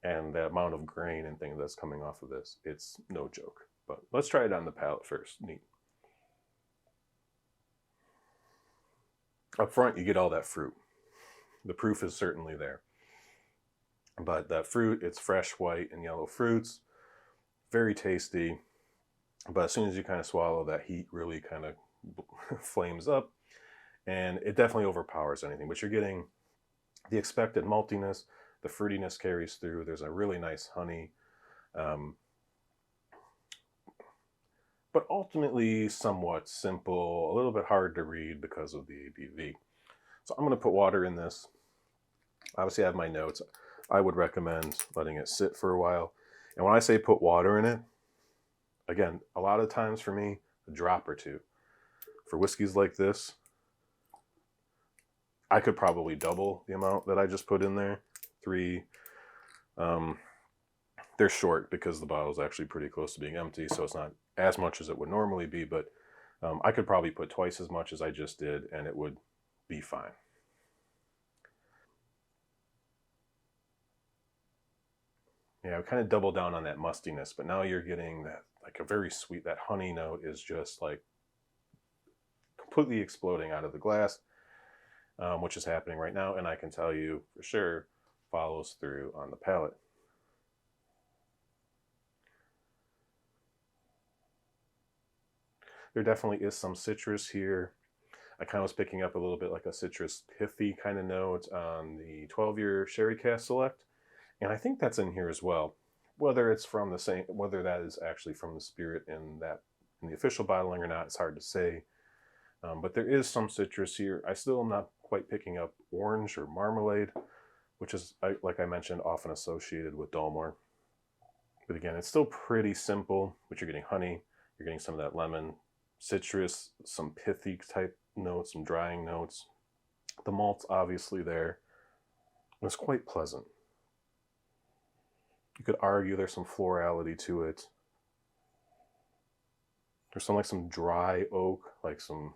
and the amount of grain and things that's coming off of this, it's no joke. But let's try it on the palate first. Neat. Up front, you get all that fruit. The proof is certainly there. But that fruit, it's fresh white and yellow fruits, very tasty. But as soon as you kind of swallow, that heat really kind of flames up, and it definitely overpowers anything. But you're getting the expected maltiness, the fruitiness carries through. There's a really nice honey, but ultimately somewhat simple, a little bit hard to read because of the ABV. So I'm going to put water in this. Obviously I have my notes. I would recommend letting it sit for a while. And when I say put water in it, again, a lot of times for me, a drop or two. For whiskeys like this, I could probably double the amount that I just put in there. 3. They're short because the bottle is actually pretty close to being empty, so it's not as much as it would normally be, but I could probably put twice as much as I just did, and it would be fine. Yeah, I kind of double down on that mustiness, but now you're getting that, like a very sweet, that honey note is just like completely exploding out of the glass, which is happening right now, and I can tell you for sure follows through on the palate. There definitely is some citrus here. I kind of was picking up a little bit like a citrus pithy kind of note on the 12-year Sherry Cask Select, and I think that's in here as well. Whether it's from the same, whether that is actually from the spirit in the official bottling or not, it's hard to say. But there is some citrus here. I still am not quite picking up orange or marmalade, which is, like I mentioned, often associated with Dalmore. But again, it's still pretty simple, but you're getting honey, you're getting some of that lemon, citrus, some pithy type notes, some drying notes. The malt's obviously there. It's quite pleasant. You could argue there's some florality to it. There's some dry oak, like some,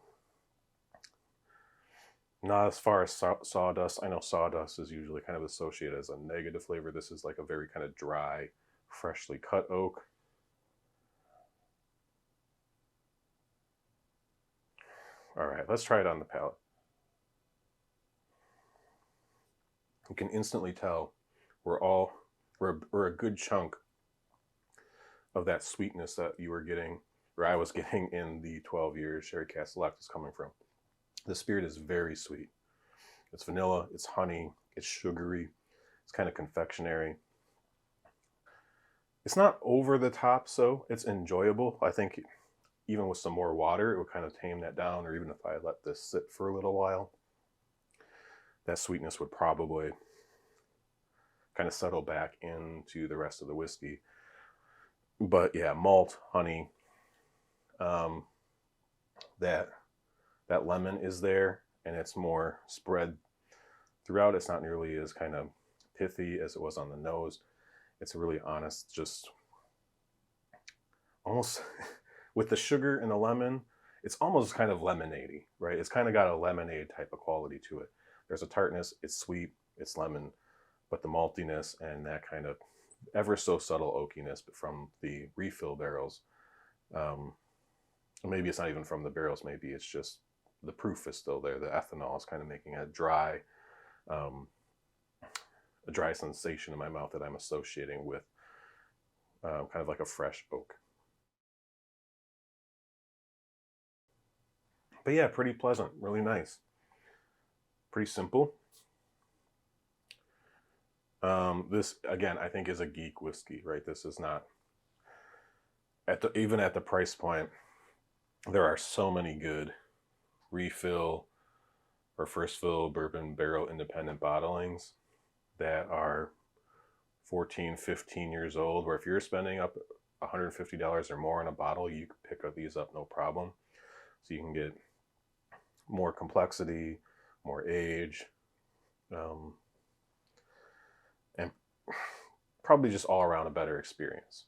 not as far as sawdust. I know sawdust is usually kind of associated as a negative flavor. This is like a very kind of dry, freshly cut oak. All right, let's try it on the palate. You can instantly tell we're a good chunk of that sweetness that you were getting, or I was getting in the 12 years Sherry Cask Select is coming from. The spirit is very sweet. It's vanilla, it's honey, it's sugary, it's kind of confectionery. It's not over the top, so it's enjoyable. I think even with some more water, it would kind of tame that down, or even if I let this sit for a little while, that sweetness would probably kind of settle back into the rest of the whiskey. But yeah, malt, honey, that lemon is there, and it's more spread throughout. It's not nearly as kind of pithy as it was on the nose. It's a really honest, just almost with the sugar and the lemon, it's almost kind of lemonade-y, right? It's kind of got a lemonade type of quality to it. There's a tartness, it's sweet, it's lemon, but the maltiness and that kind of ever so subtle oakiness from the refill barrels. Maybe it's not even from the barrels, maybe it's just the proof is still there. The ethanol is kind of making a dry sensation in my mouth that I'm associating with kind of like a fresh oak. But yeah, pretty pleasant, really nice. Pretty simple. This, again, I think is a geek whiskey, right? This is not, even at the price point, there are so many good refill or first fill bourbon barrel independent bottlings that are 14, 15 years old, where if you're spending up $150 or more on a bottle, you can pick these up no problem. So you can get more complexity, more age, and probably just all around a better experience.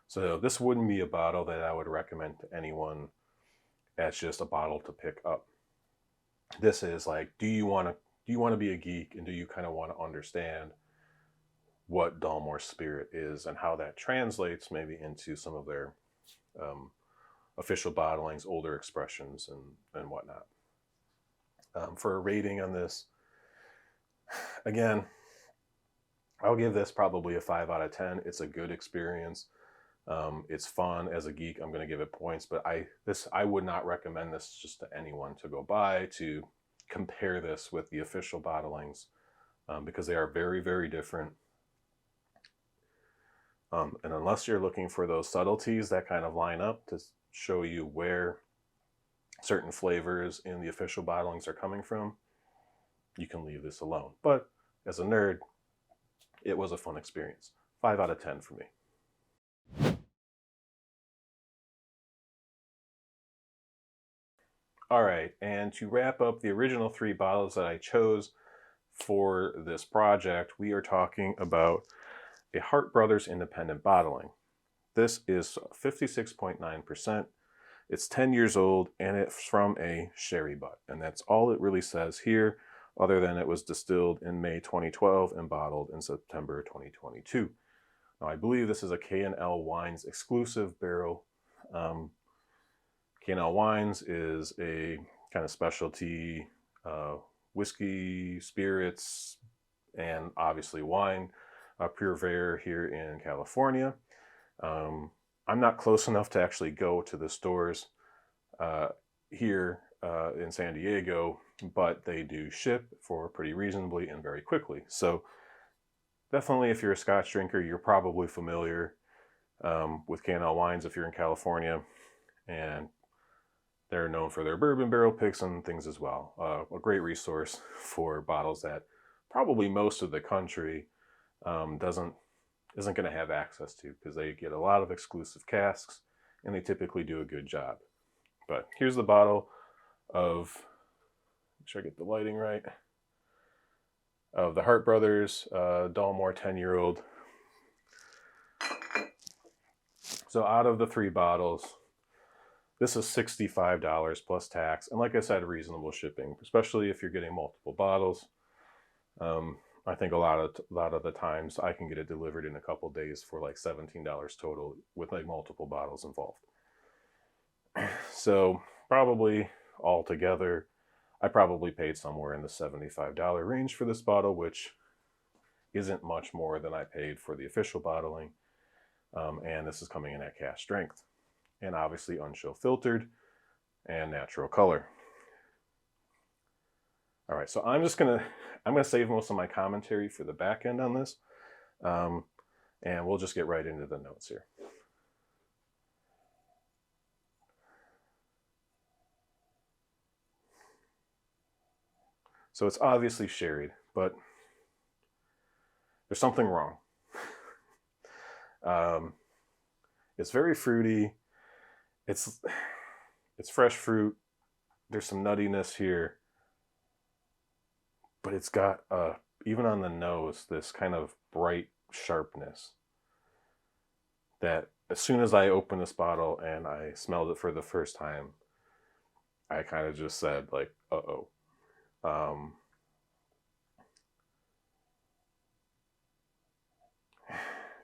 So this wouldn't be a bottle that I would recommend to anyone as just a bottle to pick up. This is like, do you want to be a geek, and do you kind of want to understand what Dalmore Spirit is and how that translates maybe into some of their official bottlings, older expressions, and whatnot. For a rating on this, again, I'll give this probably a 5 out of 10. It's a good experience. It's fun. As a geek, I'm going to give it points, but I would not recommend this just to anyone to go buy, to compare this with the official bottlings, because they are very, very different. And unless you're looking for those subtleties that kind of line up to show you where certain flavors in the official bottlings are coming from, you can leave this alone. But as a nerd, it was a fun experience. 5 out of 10 for me. All right, and to wrap up the original 3 bottles that I chose for this project, we are talking about a Hart Brothers independent bottling. This is 56.9%. It's 10 years old, and it's from a sherry butt. And that's all it really says here, other than it was distilled in May 2012 and bottled in September 2022. Now, I believe this is a K&L Wines exclusive barrel. K&L Wines is a kind of specialty whiskey, spirits, and obviously wine purveyor here in California. I'm not close enough to actually go to the stores here in San Diego, but they do ship for pretty reasonably and very quickly. So definitely, if you're a Scotch drinker, you're probably familiar with K&L Wines if you're in California, and they're known for their bourbon barrel picks and things as well. A great resource for bottles that probably most of the country isn't going to have access to, because they get a lot of exclusive casks and they typically do a good job. But here's the bottle of, make sure I get the lighting right, of the Hart Brothers Dalmore 10-year-old. So out of the 3 bottles, This is $65 plus tax, and like I said, reasonable shipping, especially if you're getting multiple bottles. I think a lot of the times I can get it delivered in a couple days for like $17 total with like multiple bottles involved. So probably altogether, I probably paid somewhere in the $75 range for this bottle, which isn't much more than I paid for the official bottling. And this is coming in at cask strength, and obviously unchill filtered and natural color. All right, so I'm gonna save most of my commentary for the back end on this, and we'll just get right into the notes here. So it's obviously sherried, but there's something wrong. It's very fruity. It's fresh fruit. There's some nuttiness here, but it's got even on the nose this kind of bright sharpness that as soon as I opened this bottle and I smelled it for the first time, I kind of just said like, uh-oh.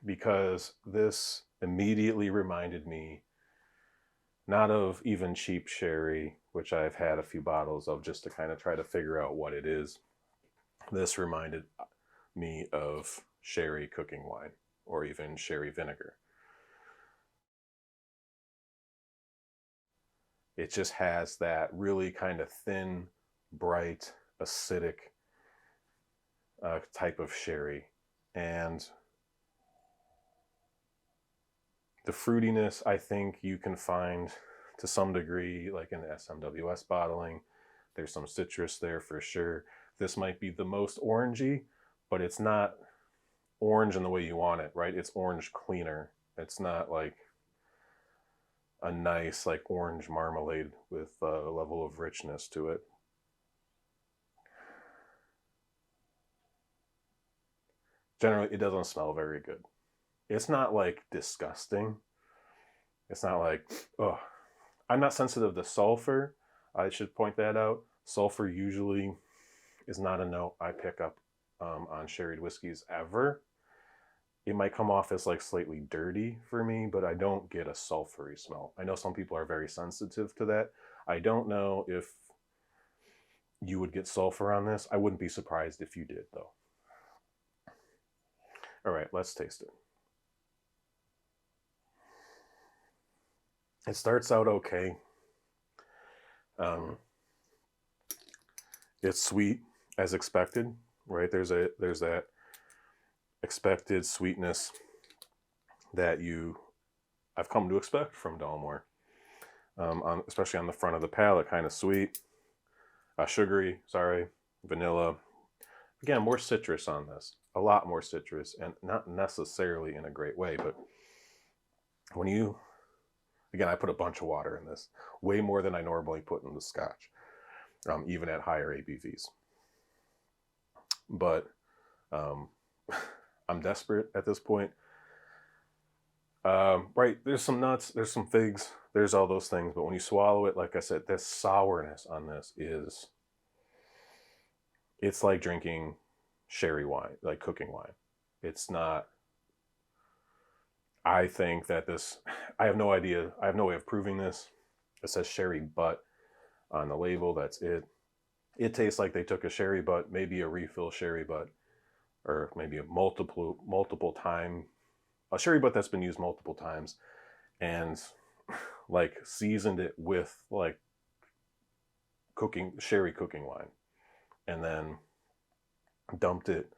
Because this immediately reminded me not of even cheap sherry, which I've had a few bottles of just to kind of try to figure out what it is. This reminded me of sherry cooking wine or even sherry vinegar. It just has that really kind of thin, bright, acidic type of sherry. And the fruitiness, I think you can find to some degree, like in SMWS bottling. There's some citrus there for sure. This might be the most orangey, but it's not orange in the way you want it, right? It's orange cleaner. It's not like a nice like orange marmalade with a level of richness to it. Generally, it doesn't smell very good. It's not like disgusting. It's not like, oh, I'm not sensitive to sulfur. I should point that out. Sulfur usually is not a note I pick up on sherried whiskeys ever. It might come off as like slightly dirty for me, but I don't get a sulfury smell. I know some people are very sensitive to that. I don't know if you would get sulfur on this. I wouldn't be surprised if you did, though. All right, let's taste it. It starts out okay. It's sweet as expected, right? There's that expected sweetness that I've come to expect from Dalmore, especially on the front of the palate, kind of sweet, sugary, vanilla. Again, more citrus on this, a lot more citrus, and not necessarily in a great way, but again, I put a bunch of water in this, way more than I normally put in the Scotch, even at higher ABVs. But I'm desperate at this point. Right, there's some nuts, there's some figs, there's all those things, but when you swallow it, like I said, this sourness on this it's like drinking sherry wine, like cooking wine. It's not, I think that I have no idea, I have no way of proving this. It says sherry butt on the label, that's it. It tastes like they took a sherry butt, maybe a refill sherry butt, or maybe a multiple time, a sherry butt that's been used multiple times, and like seasoned it with like sherry cooking wine, and then dumped it,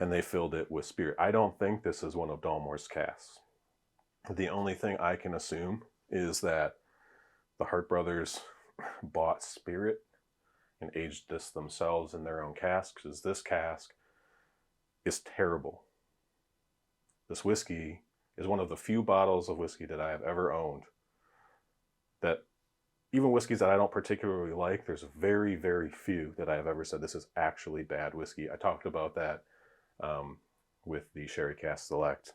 and they filled it with spirit. I don't think this is one of Dalmore's casks. The only thing I can assume is that the Hart brothers bought spirit and aged this themselves in their own casks, because this cask is terrible. This whiskey is one of the few bottles of whiskey that I have ever owned that, even whiskeys that I don't particularly like, there's very, very few that I have ever said this is actually bad whiskey. I talked about that with the Sherry Cask Select.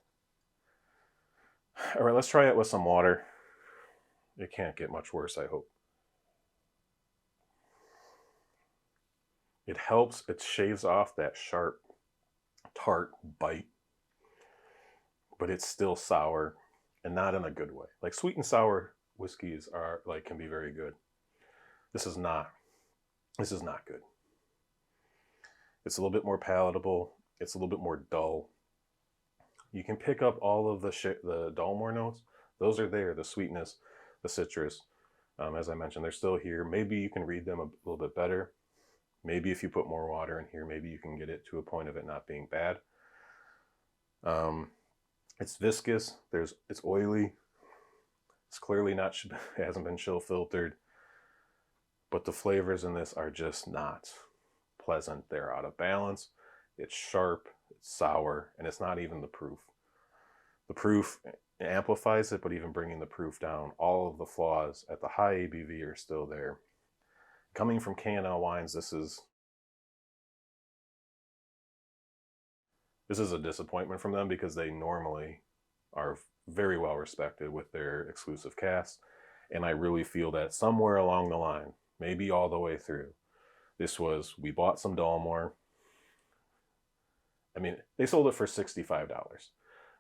All right, let's try it with some water. It can't get much worse, I hope. It helps, it shaves off that sharp, tart bite, but it's still sour and not in a good way. Like sweet and sour whiskeys are like can be very good. This is not. This is not good. It's a little bit more palatable. It's a little bit more dull. You can pick up all of the Dalmore notes. Those are there. The sweetness, the citrus. As I mentioned, they're still here. Maybe you can read them a little bit better. Maybe if you put more water in here, maybe you can get it to a point of it not being bad. It's viscous. It's oily. It's clearly not, it hasn't been chill filtered. But the flavors in this are just not pleasant. They're out of balance. It's sharp, it's sour, and it's not even the proof. The proof amplifies it, but even bringing the proof down, all of the flaws at the high ABV are still there. Coming from K&L Wines, this is a disappointment from them because they normally are very well respected with their exclusive casks. And I really feel that somewhere along the line, maybe all the way through, we bought some Dalmore. I mean, they sold it for $65,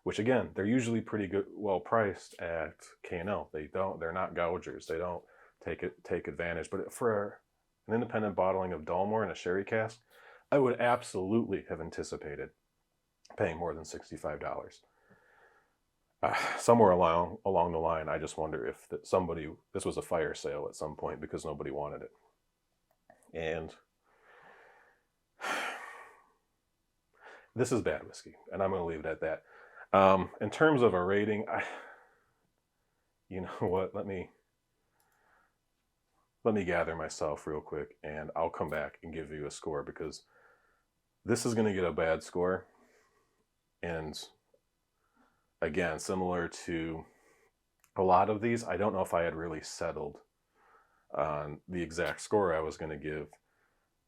which again, they're usually pretty good, well priced at K&L. They're not gougers. They don't take advantage. But for an independent bottling of Dalmore in a sherry cask, I would absolutely have anticipated paying more than $65. Somewhere along the line, I just wonder if this was a fire sale at some point because nobody wanted it. And this is bad whiskey, and I'm going to leave it at that. In terms of a rating, you know what? Let me gather myself real quick, and I'll come back and give you a score because this is going to get a bad score. And again, similar to a lot of these, I don't know if I had really settled on the exact score I was going to give.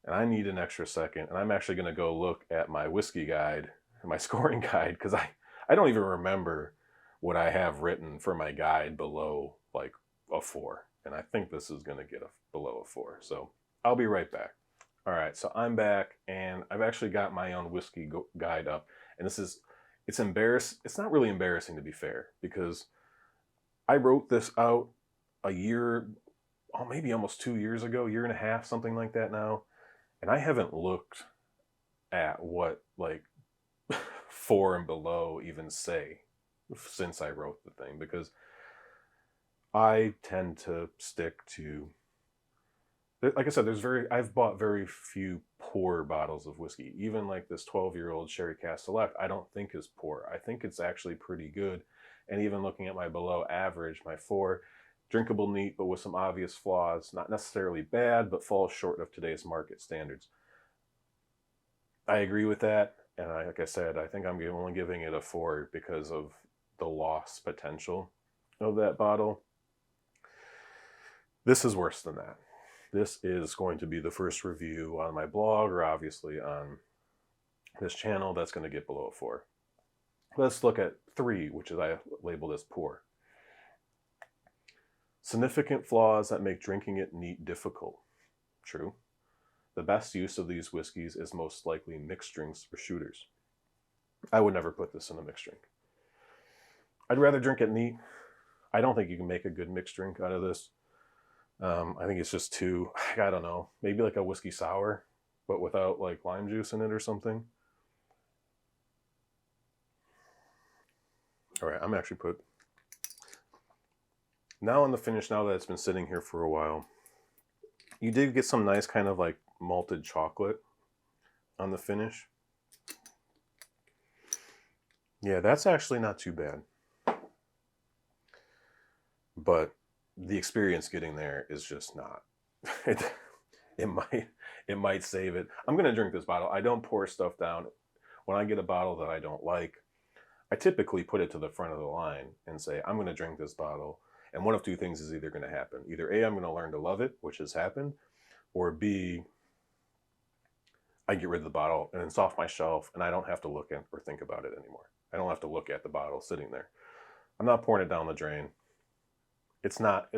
And I need an extra second. And I'm actually going to go look at my whiskey guide, my scoring guide, because I don't even remember what I have written for my guide below like a 4. And I think this is going to get below a 4. So I'll be right back. All right, so I'm back, and I've actually got my own whiskey guide up. And it's embarrassing. It's not really embarrassing, to be fair, because I wrote this out a year, maybe almost 2 years ago, year and a half, something like that now. And I haven't looked at what like 4 and below even say since I wrote the thing, because I tend to stick to, like I said, I've bought very few poor bottles of whiskey. Even like this 12-year-old Sherry Cask Select, I don't think is poor. I think it's actually pretty good. And even looking at my below average, my 4, drinkable neat, but with some obvious flaws, not necessarily bad, but falls short of today's market standards. I agree with that. And like I said, I think I'm only giving it a 4 because of the loss potential of that bottle. This is worse than that. This is going to be the first review on my blog, or obviously on this channel, that's going to get below a 4. Let's look at 3, which is I labeled as poor. Significant flaws that make drinking it neat difficult. True. The best use of these whiskeys is most likely mixed drinks or shooters. I would never put this in a mixed drink. I'd rather drink it neat. I don't think you can make a good mixed drink out of this. I think it's just too, I don't know, maybe like a whiskey sour, but without like lime juice in it or something. All right, I'm actually now on the finish, now that it's been sitting here for a while, you did get some nice kind of like malted chocolate on the finish. Yeah, that's actually not too bad. But the experience getting there is just not. It might save it. I'm gonna drink this bottle. I don't pour stuff down. When I get a bottle that I don't like, I typically put it to the front of the line and say, I'm gonna drink this bottle. And one of 2 things is either gonna happen. Either A, I'm gonna learn to love it, which has happened, or B, I get rid of the bottle and it's off my shelf and I don't have to look at or think about it anymore. I don't have to look at the bottle sitting there. I'm not pouring it down the drain. It's not,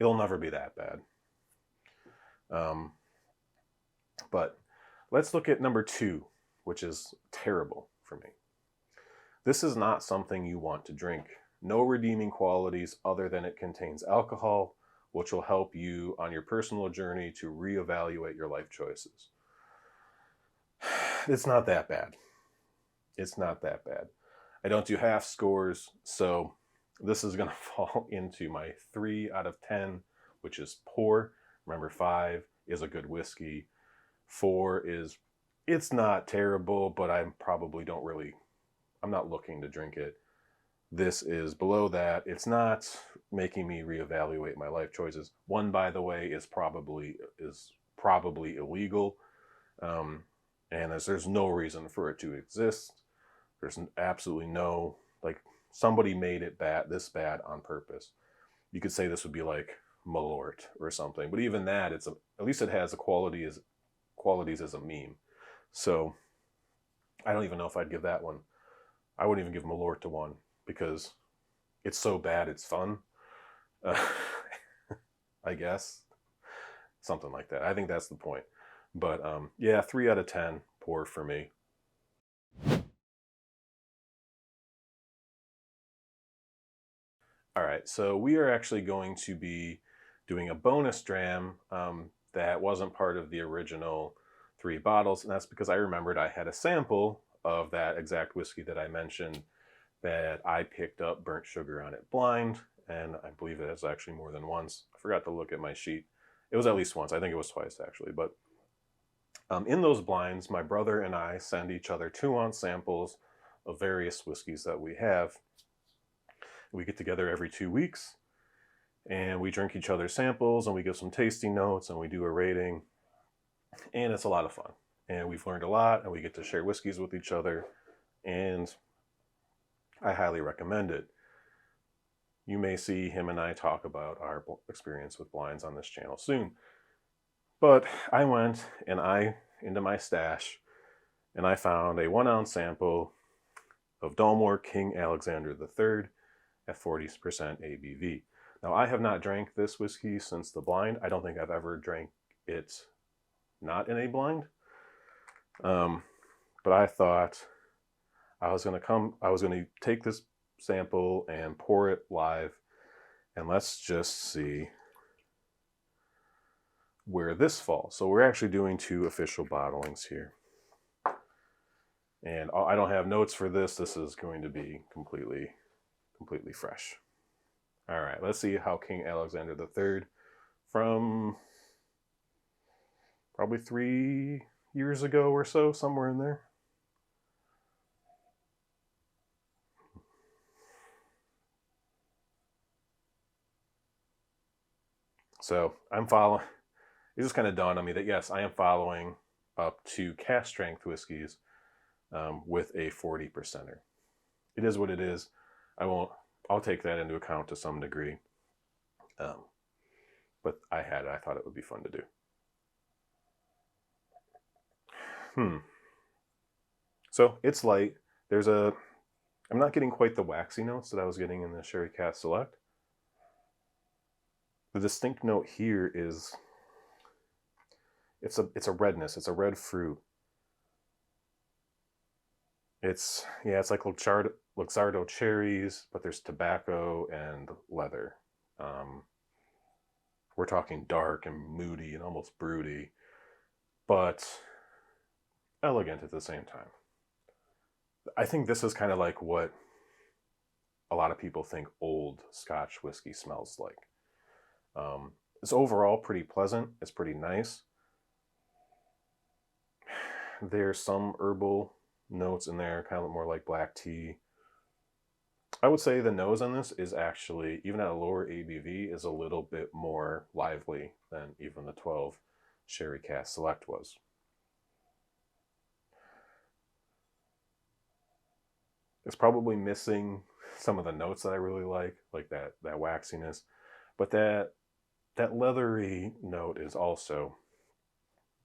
it'll never be that bad. But let's look at number 2, which is terrible for me. This is not something you want to drink. No redeeming qualities other than it contains alcohol, which will help you on your personal journey to reevaluate your life choices. It's not that bad. It's not that bad. I don't do half scores, so this is going to fall into my 3 out of 10, which is poor. Remember, 5 is a good whiskey. 4 is, it's not terrible, but I probably don't really, I'm not looking to drink it. This is below that. It's not making me reevaluate my life choices. 1, by the way, is probably illegal, and there's no reason for it to exist. There's absolutely no, like, somebody made it this bad on purpose. You could say this would be like Malort or something, but even that, at least it has qualities as a meme. So I don't even know if I'd give that one. I wouldn't even give Malort to 1 because it's so bad it's fun. I guess something like that. I think that's the point. But yeah, 3 out of 10, poor for me. All right, so we are actually going to be doing a bonus dram that wasn't part of the original 3 bottles, and that's because I remembered I had a sample of that exact whiskey that I mentioned that I picked up burnt sugar on it blind, and I believe it was actually more than once. I forgot to look at my sheet. It was at least once. I think it was twice, actually. But in those blinds, my brother and I send each other 2-ounce samples of various whiskeys that we have. We get together every 2 weeks, and we drink each other's samples, and we give some tasting notes, and we do a rating, and it's a lot of fun. And we've learned a lot, and we get to share whiskeys with each other, and I highly recommend it. You may see him and I talk about our experience with blinds on this channel soon. But I went into my stash, and I found a 1-ounce sample of Dalmore King Alexander III at 40% ABV. Now, I have not drank this whiskey since the blind. I don't think I've ever drank it not in a blind. But I thought I was going to take this sample and pour it live, and let's just see where this falls. So we're actually doing 2 official bottlings here. And I don't have notes for this. This is going to be completely fresh. All right, let's see how King Alexander III from probably 3 years ago or so, somewhere in there. So I'm following, it just kind of dawned on me that yes, I am following up to cask strength whiskeys with a 40%er. It is what it is. I'll take that into account to some degree. But I thought it would be fun to do. So it's light. I'm not getting quite the waxy notes that I was getting in the Sherry Cask Select. The distinct note here is, it's a redness. It's a red fruit. It's like Luxardo cherries, but there's tobacco and leather. We're talking dark and moody and almost broody, but elegant at the same time. I think this is kind of like what a lot of people think old Scotch whiskey smells like. It's overall pretty pleasant. It's pretty nice. There's some herbal notes in there, kind of more like black tea. I would say the nose on this is actually, even at a lower ABV, is a little bit more lively than even the 12 Sherry Cask Select was. It's probably missing some of the notes that I really like that waxiness, but that leathery note is also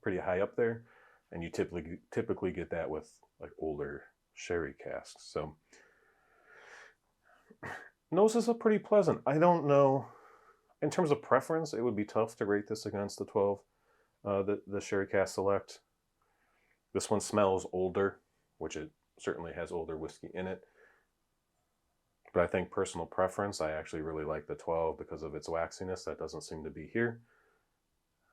pretty high up there, and you typically get that with like older sherry casks. So Noses are pretty pleasant. I don't know. In terms of preference, it would be tough to rate this against the 12, the Sherry Cask Select. This one smells older, which it certainly has older whiskey in it. But I think personal preference, I actually really like the 12 because of its waxiness. That doesn't seem to be here.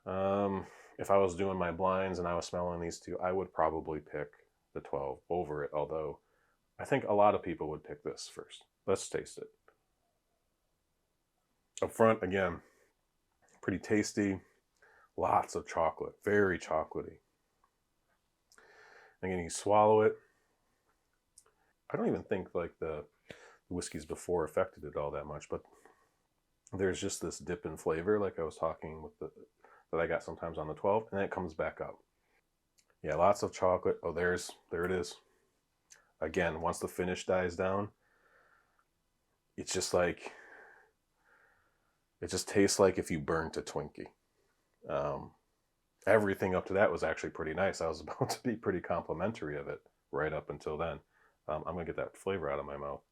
If I was doing my blinds and I was smelling these two, I would probably pick the 12 over it, although I think a lot of people would pick this first. Let's taste it. Up front, again, pretty tasty. Lots of chocolate, very chocolatey. Again, you swallow it. I don't even think like the whiskeys before affected it all that much, but there's just this dip in flavor, like I was talking with that I got sometimes on the 12, and then it comes back up. Yeah, lots of chocolate. Oh, there it is. Again, once the finish dies down, it's just like, it just tastes like if you burnt a Twinkie. Everything up to that was actually pretty nice. I was about to be pretty complimentary of it right up until then. I'm gonna get that flavor out of my mouth.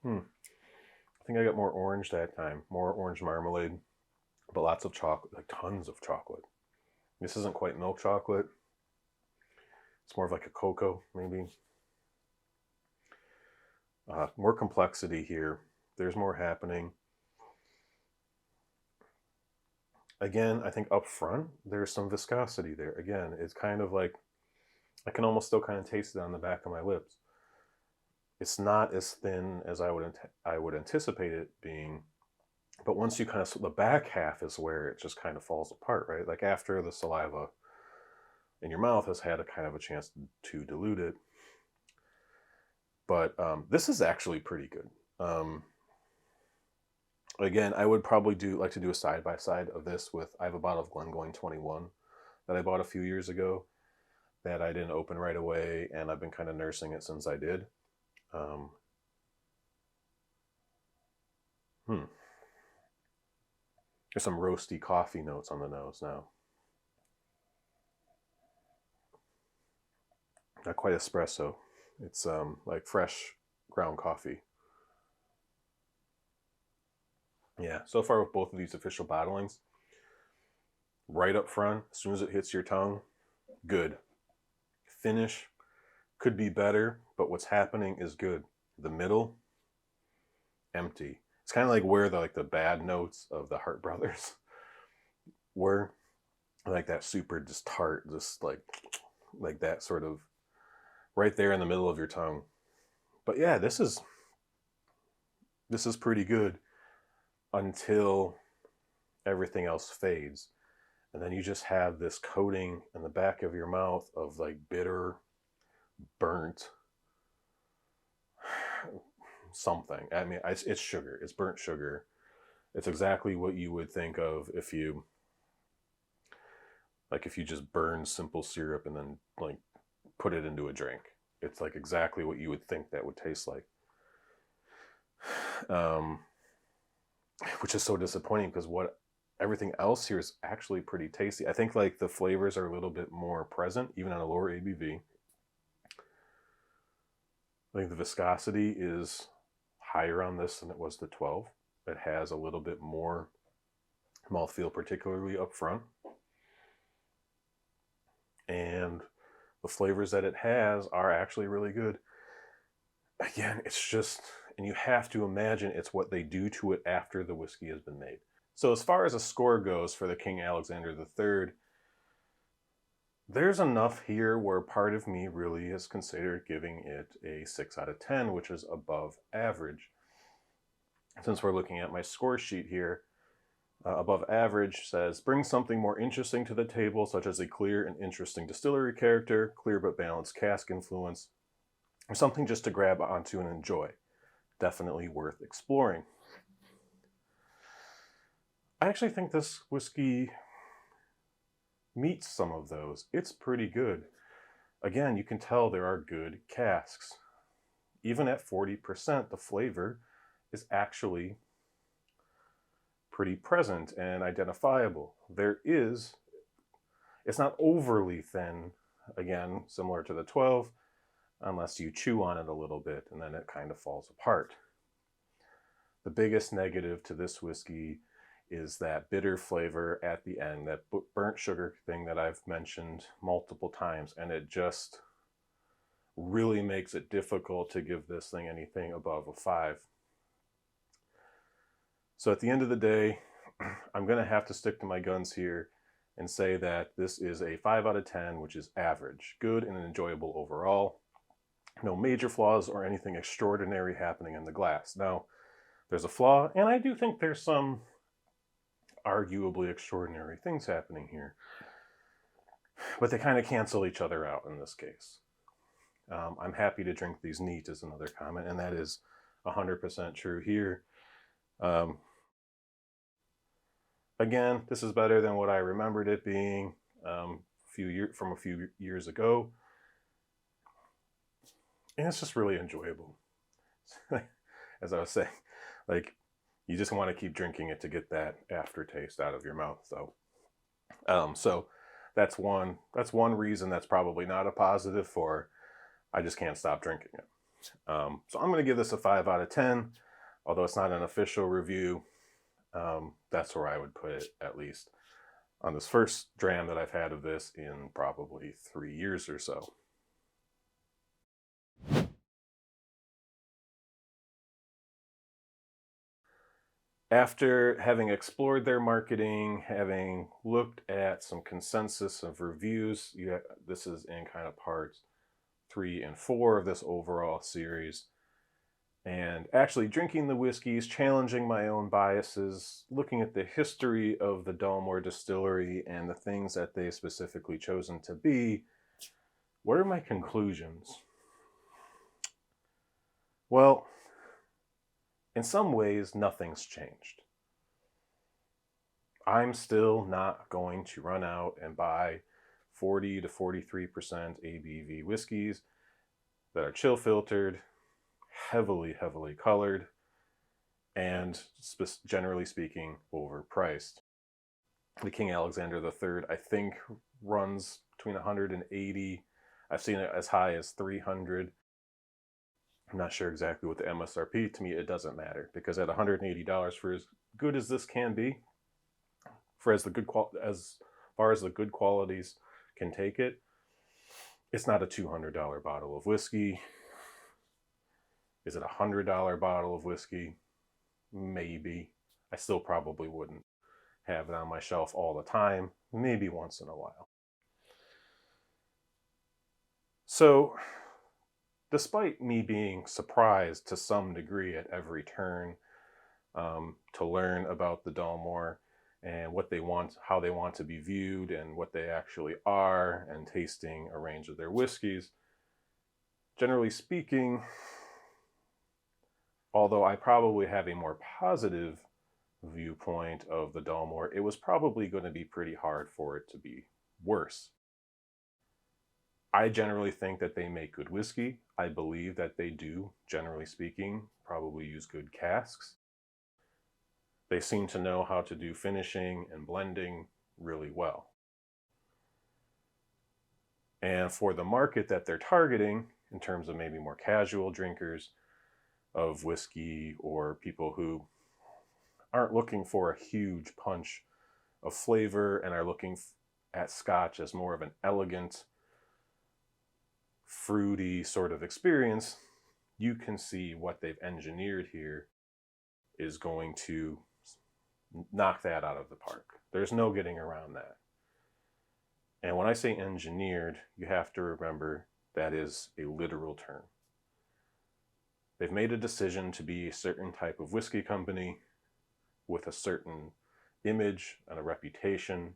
I think I got more orange that time, more orange marmalade, but lots of chocolate, like tons of chocolate. This isn't quite milk chocolate. It's more of like a cocoa, maybe. More complexity here. There's more happening. Again, I think up front, there's some viscosity there. Again, it's kind of like, I can almost still kind of taste it on the back of my lips. It's not as thin as I would anticipate it being, but once you kind of, the back half is where it just kind of falls apart, right? Like after the saliva in your mouth has had a kind of a chance to dilute it. But this is actually pretty good. Again, I would probably like to do a side-by-side of this with, I have a bottle of Glengoyne 21 that I bought a few years ago that I didn't open right away, and I've been kind of nursing it since I did. There's some roasty coffee notes on the nose now. Not quite espresso. It's like fresh ground coffee. Yeah, so far with both of these official bottlings, right up front, as soon as it hits your tongue, good. Finish could be better, but what's happening is good. The middle, empty. It's kind of like where the bad notes of the Hart Brothers were, like that super just tart, just like that sort of right there in the middle of your tongue. But yeah, this is pretty good until everything else fades. And then you just have this coating in the back of your mouth of like bitter, burnt something. I mean, it's sugar. It's burnt sugar. It's exactly what you would think of if you just burn simple syrup and then like put it into a drink. It's like exactly what you would think that would taste like. Which is so disappointing because everything else here is actually pretty tasty. I think like the flavors are a little bit more present, even on a lower ABV. I think the viscosity is higher on this than it was the 12. It has a little bit more mouthfeel, particularly up front. And the flavors that it has are actually really good. Again, it's just, and you have to imagine it's what they do to it after the whiskey has been made. So as far as a score goes for the King Alexander III, there's enough here where part of me really has considered giving it a 6 out of 10, which is above average. Since we're looking at my score sheet here, above average says, bring something more interesting to the table, such as a clear and interesting distillery character, clear but balanced cask influence, or something just to grab onto and enjoy. Definitely worth exploring. I actually think this whiskey meets some of those. It's pretty good. Again, you can tell there are good casks. Even at 40%, the flavor is actually pretty present and identifiable. It's not overly thin, again, similar to the 12. unless you chew on it a little bit, and then it kind of falls apart. The biggest negative to this whiskey is that bitter flavor at the end, that burnt sugar thing that I've mentioned multiple times, and it just really makes it difficult to give this thing anything above a 5. So at the end of the day, I'm going to have to stick to my guns here and say that this is a 5 out of 10, which is average, good and enjoyable overall. No major flaws or anything extraordinary happening in the glass. Now, there's a flaw, and I do think there's some arguably extraordinary things happening here, but they kind of cancel each other out in this case. I'm happy to drink these neat is another comment, and that is 100% true here. Again, this is better than what I remembered it being from a few years ago, and it's just really enjoyable. As I was saying, like, you just want to keep drinking it to get that aftertaste out of your mouth. So that's one reason that's probably not a positive for I just can't stop drinking it. So I'm going to give this a 5 out of 10, although it's not an official review. That's where I would put it, at least on this first dram that I've had of this in probably 3 years or so. After having explored their marketing, having looked at some consensus of reviews, this is in kind of parts 3 and 4 of this overall series, and actually drinking the whiskeys, challenging my own biases, looking at the history of the Dalmore distillery and the things that they've specifically chosen to be, what are my conclusions? Well, in some ways, nothing's changed. I'm still not going to run out and buy 40 to 43% ABV whiskeys that are chill filtered, heavily colored, and generally speaking, overpriced. The King Alexander III, I think, runs between 180. I've seen it as high as 300. I'm not sure exactly what the MSRP. To me, it doesn't matter, because at $180, for as good as this can be, for as far as the good qualities can take it, it's not a $200 bottle of whiskey. Is it a $100 bottle of whiskey? Maybe. I still probably wouldn't have it on my shelf all the time. Maybe once in a while. So, despite me being surprised to some degree at every turn to learn about the Dalmore and what they want, how they want to be viewed, and what they actually are, and tasting a range of their whiskeys, generally speaking, although I probably have a more positive viewpoint of the Dalmore, it was probably going to be pretty hard for it to be worse. I generally think that they make good whiskey. I believe that they do, generally speaking, probably use good casks. They seem to know how to do finishing and blending really well. And for the market that they're targeting, in terms of maybe more casual drinkers of whiskey, or people who aren't looking for a huge punch of flavor and are looking at Scotch as more of an elegant, fruity sort of experience, you can see what they've engineered here is going to knock that out of the park. There's no getting around that. And when I say engineered, you have to remember that is a literal term. They've made a decision to be a certain type of whiskey company with a certain image and a reputation,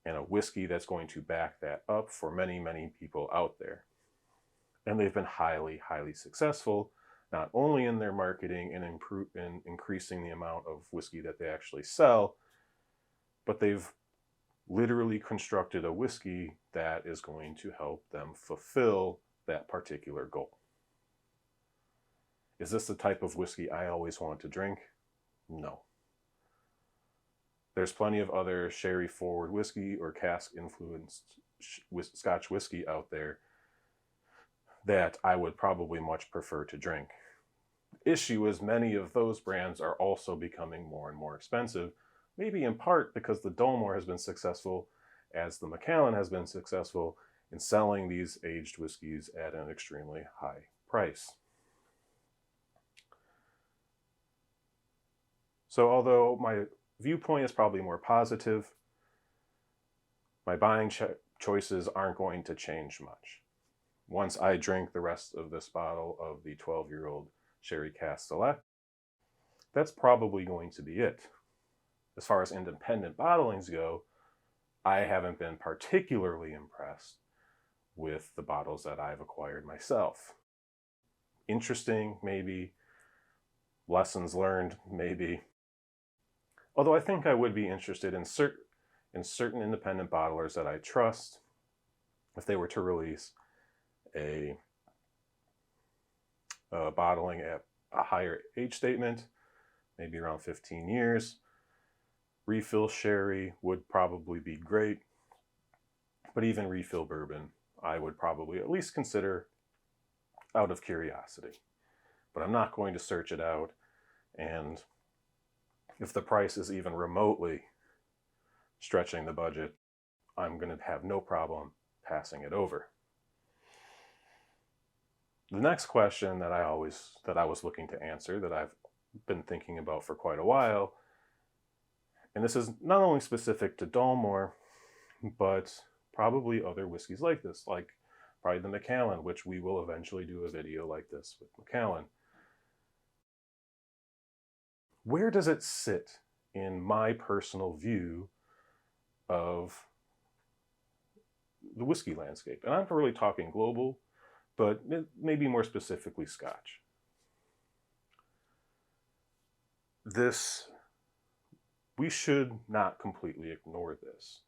and a whiskey that's going to back that up for many people out there. And they've been highly successful, not only in their marketing and in increasing the amount of whiskey that they actually sell, but they've literally constructed a whiskey that is going to help them fulfill that particular goal. Is this the type of whiskey I always want to drink? No. There's plenty of other sherry forward whiskey or cask influenced Scotch whiskey out there that I would probably much prefer to drink. Issue is many of those brands are also becoming more and more expensive, maybe in part because the Dalmore has been successful as the Macallan has been successful in selling these aged whiskeys at an extremely high price. So although my viewpoint is probably more positive, my buying choices aren't going to change much. Once I drink the rest of this bottle of the 12-year-old Sherry Cask Select, that's probably going to be it. As far as independent bottlings go, I haven't been particularly impressed with the bottles that I've acquired myself. Interesting, maybe. Lessons learned, maybe. Although I think I would be interested in certain independent bottlers that I trust, if they were to release a bottling at a higher age statement, maybe around 15 years. Refill sherry would probably be great, but even refill bourbon, I would probably at least consider out of curiosity. But I'm not going to search it out, and if the price is even remotely stretching the budget, I'm going to have no problem passing it over. The next question that I was looking to answer, that I've been thinking about for quite a while, and this is not only specific to Dalmore, but probably other whiskeys like this, like probably the Macallan, which we will eventually do a video like this with Macallan. Where does it sit in my personal view of the whiskey landscape? And I'm not really talking global, but maybe more specifically Scotch. We should not completely ignore this.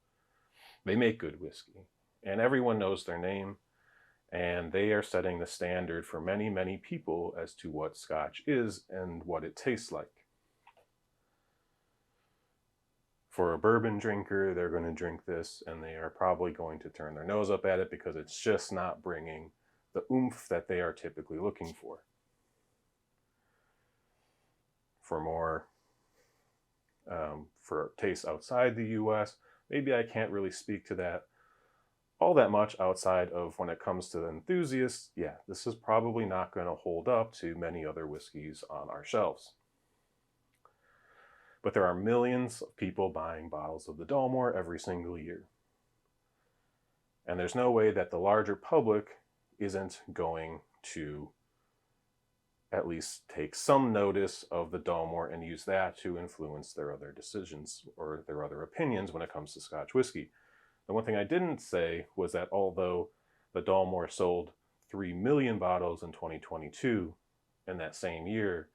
They make good whiskey, and everyone knows their name, and they are setting the standard for many, many people as to what Scotch is and what it tastes like. For a bourbon drinker, they're going to drink this, and they are probably going to turn their nose up at it because it's just not bringing the oomph that they are typically looking for. For tastes outside the US, maybe I can't really speak to that all that much outside of when it comes to the enthusiasts. Yeah, this is probably not going to hold up to many other whiskeys on our shelves. But there are millions of people buying bottles of the Dalmore every single year. And there's no way that the larger public isn't going to at least take some notice of the Dalmore and use that to influence their other decisions or their other opinions when it comes to Scotch whiskey. The one thing I didn't say was that although the Dalmore sold 3 million bottles in 2022, in that same year,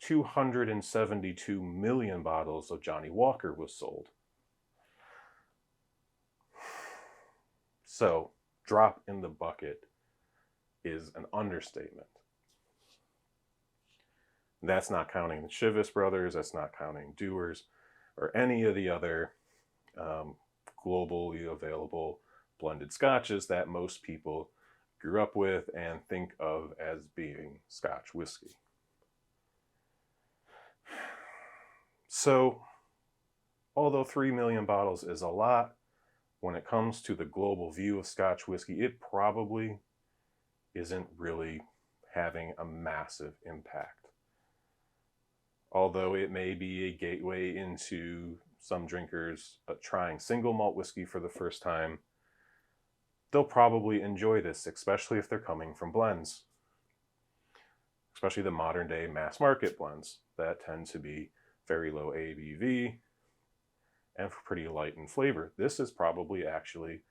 272 million bottles of Johnnie Walker was sold. So, drop in the bucket is an understatement. That's not counting the Chivas brothers, that's not counting Dewar's, or any of the other globally available blended scotches that most people grew up with and think of as being Scotch whiskey. So, although 3 million bottles is a lot, when it comes to the global view of Scotch whiskey, it probably isn't really having a massive impact. Although it may be a gateway into some drinkers trying single malt whiskey for the first time, they'll probably enjoy this, especially if they're coming from blends. Especially the modern day mass market blends that tend to be very low ABV and pretty light in flavor. This is probably actually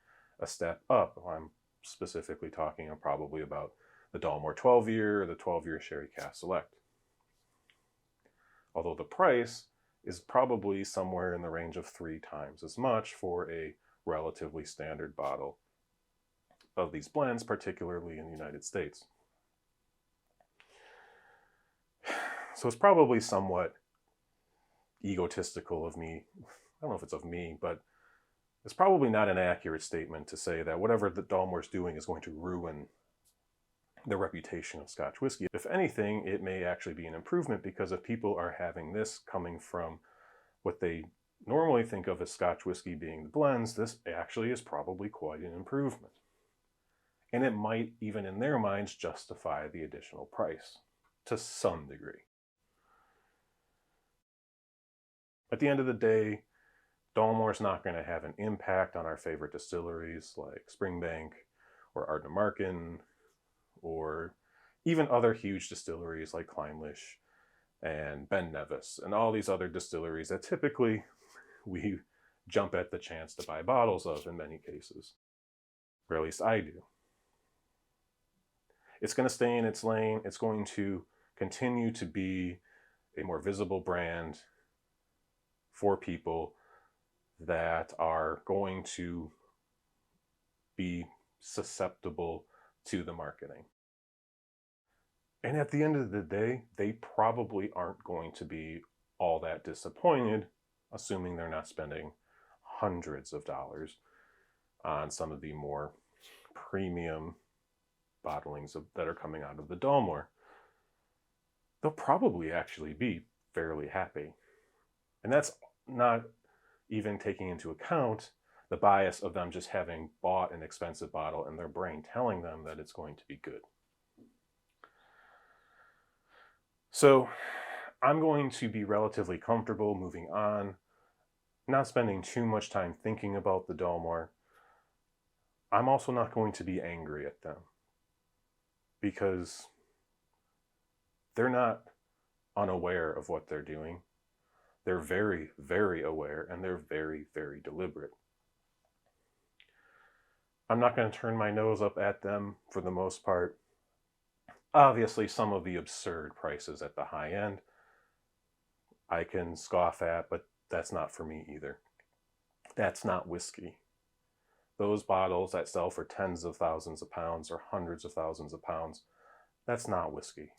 a step up. I'm specifically talking probably about the Dalmore 12-year or the 12-year Sherry Cask Select. Although the price is probably somewhere in the range of 3 times as much for a relatively standard bottle of these blends, particularly in the United States. So it's probably somewhat egotistical of me. I don't know if it's of me, but it's probably not an accurate statement to say that whatever the Dalmore's doing is going to ruin the reputation of Scotch whiskey. If anything, it may actually be an improvement, because if people are having this coming from what they normally think of as Scotch whiskey being the blends, this actually is probably quite an improvement. And it might, even in their minds, justify the additional price to some degree. At the end of the day, Dalmore's not going to have an impact on our favorite distilleries like Springbank or Ardnamurchan, or even other huge distilleries like Clynelish and Ben Nevis and all these other distilleries that typically we jump at the chance to buy bottles of in many cases, or at least I do. It's going to stay in its lane. It's going to continue to be a more visible brand for people that are going to be susceptible to the marketing. And at the end of the day, they probably aren't going to be all that disappointed, assuming they're not spending hundreds of dollars on some of the more premium bottlings that are coming out of the Dalmore. They'll probably actually be fairly happy. And that's not even taking into account the bias of them just having bought an expensive bottle and their brain telling them that it's going to be good. So I'm going to be relatively comfortable moving on, not spending too much time thinking about the Dalmore. I'm also not going to be angry at them, because they're not unaware of what they're doing. They're very, very aware, and they're very, very deliberate. I'm not going to turn my nose up at them for the most part. Obviously, some of the absurd prices at the high end I can scoff at, but that's not for me either. That's not whiskey. Those bottles that sell for tens of thousands of pounds or hundreds of thousands of pounds, that's not whiskey.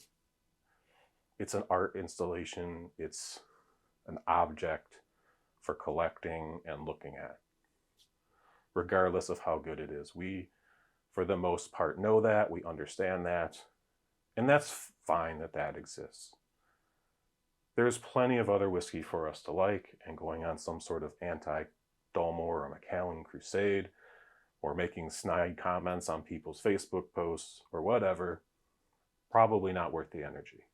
It's an art installation. It's an object for collecting and looking at, regardless of how good it is. We, for the most part, know that. We understand that. And that's fine that that exists. There's plenty of other whiskey for us to like, and going on some sort of anti-Dalmore or Macallan crusade, or making snide comments on people's Facebook posts or whatever, probably not worth the energy.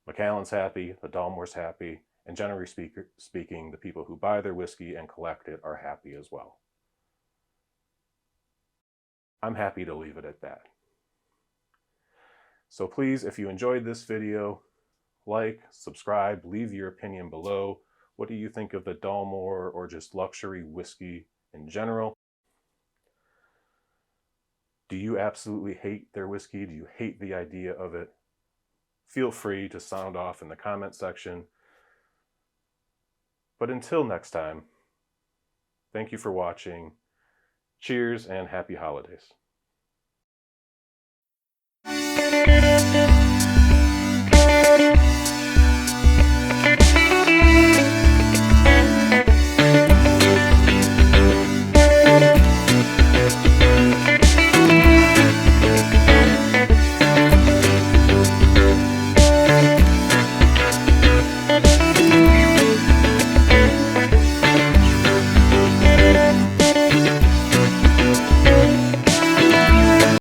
Macallan's happy, the Dalmore's happy, and generally speaking, the people who buy their whiskey and collect it are happy as well. I'm happy to leave it at that. So please, if you enjoyed this video, like, subscribe, leave your opinion below. What do you think of the Dalmore or just luxury whiskey in general? Do you absolutely hate their whiskey? Do you hate the idea of it? Feel free to sound off in the comment section. But until next time, thank you for watching. Cheers and happy holidays.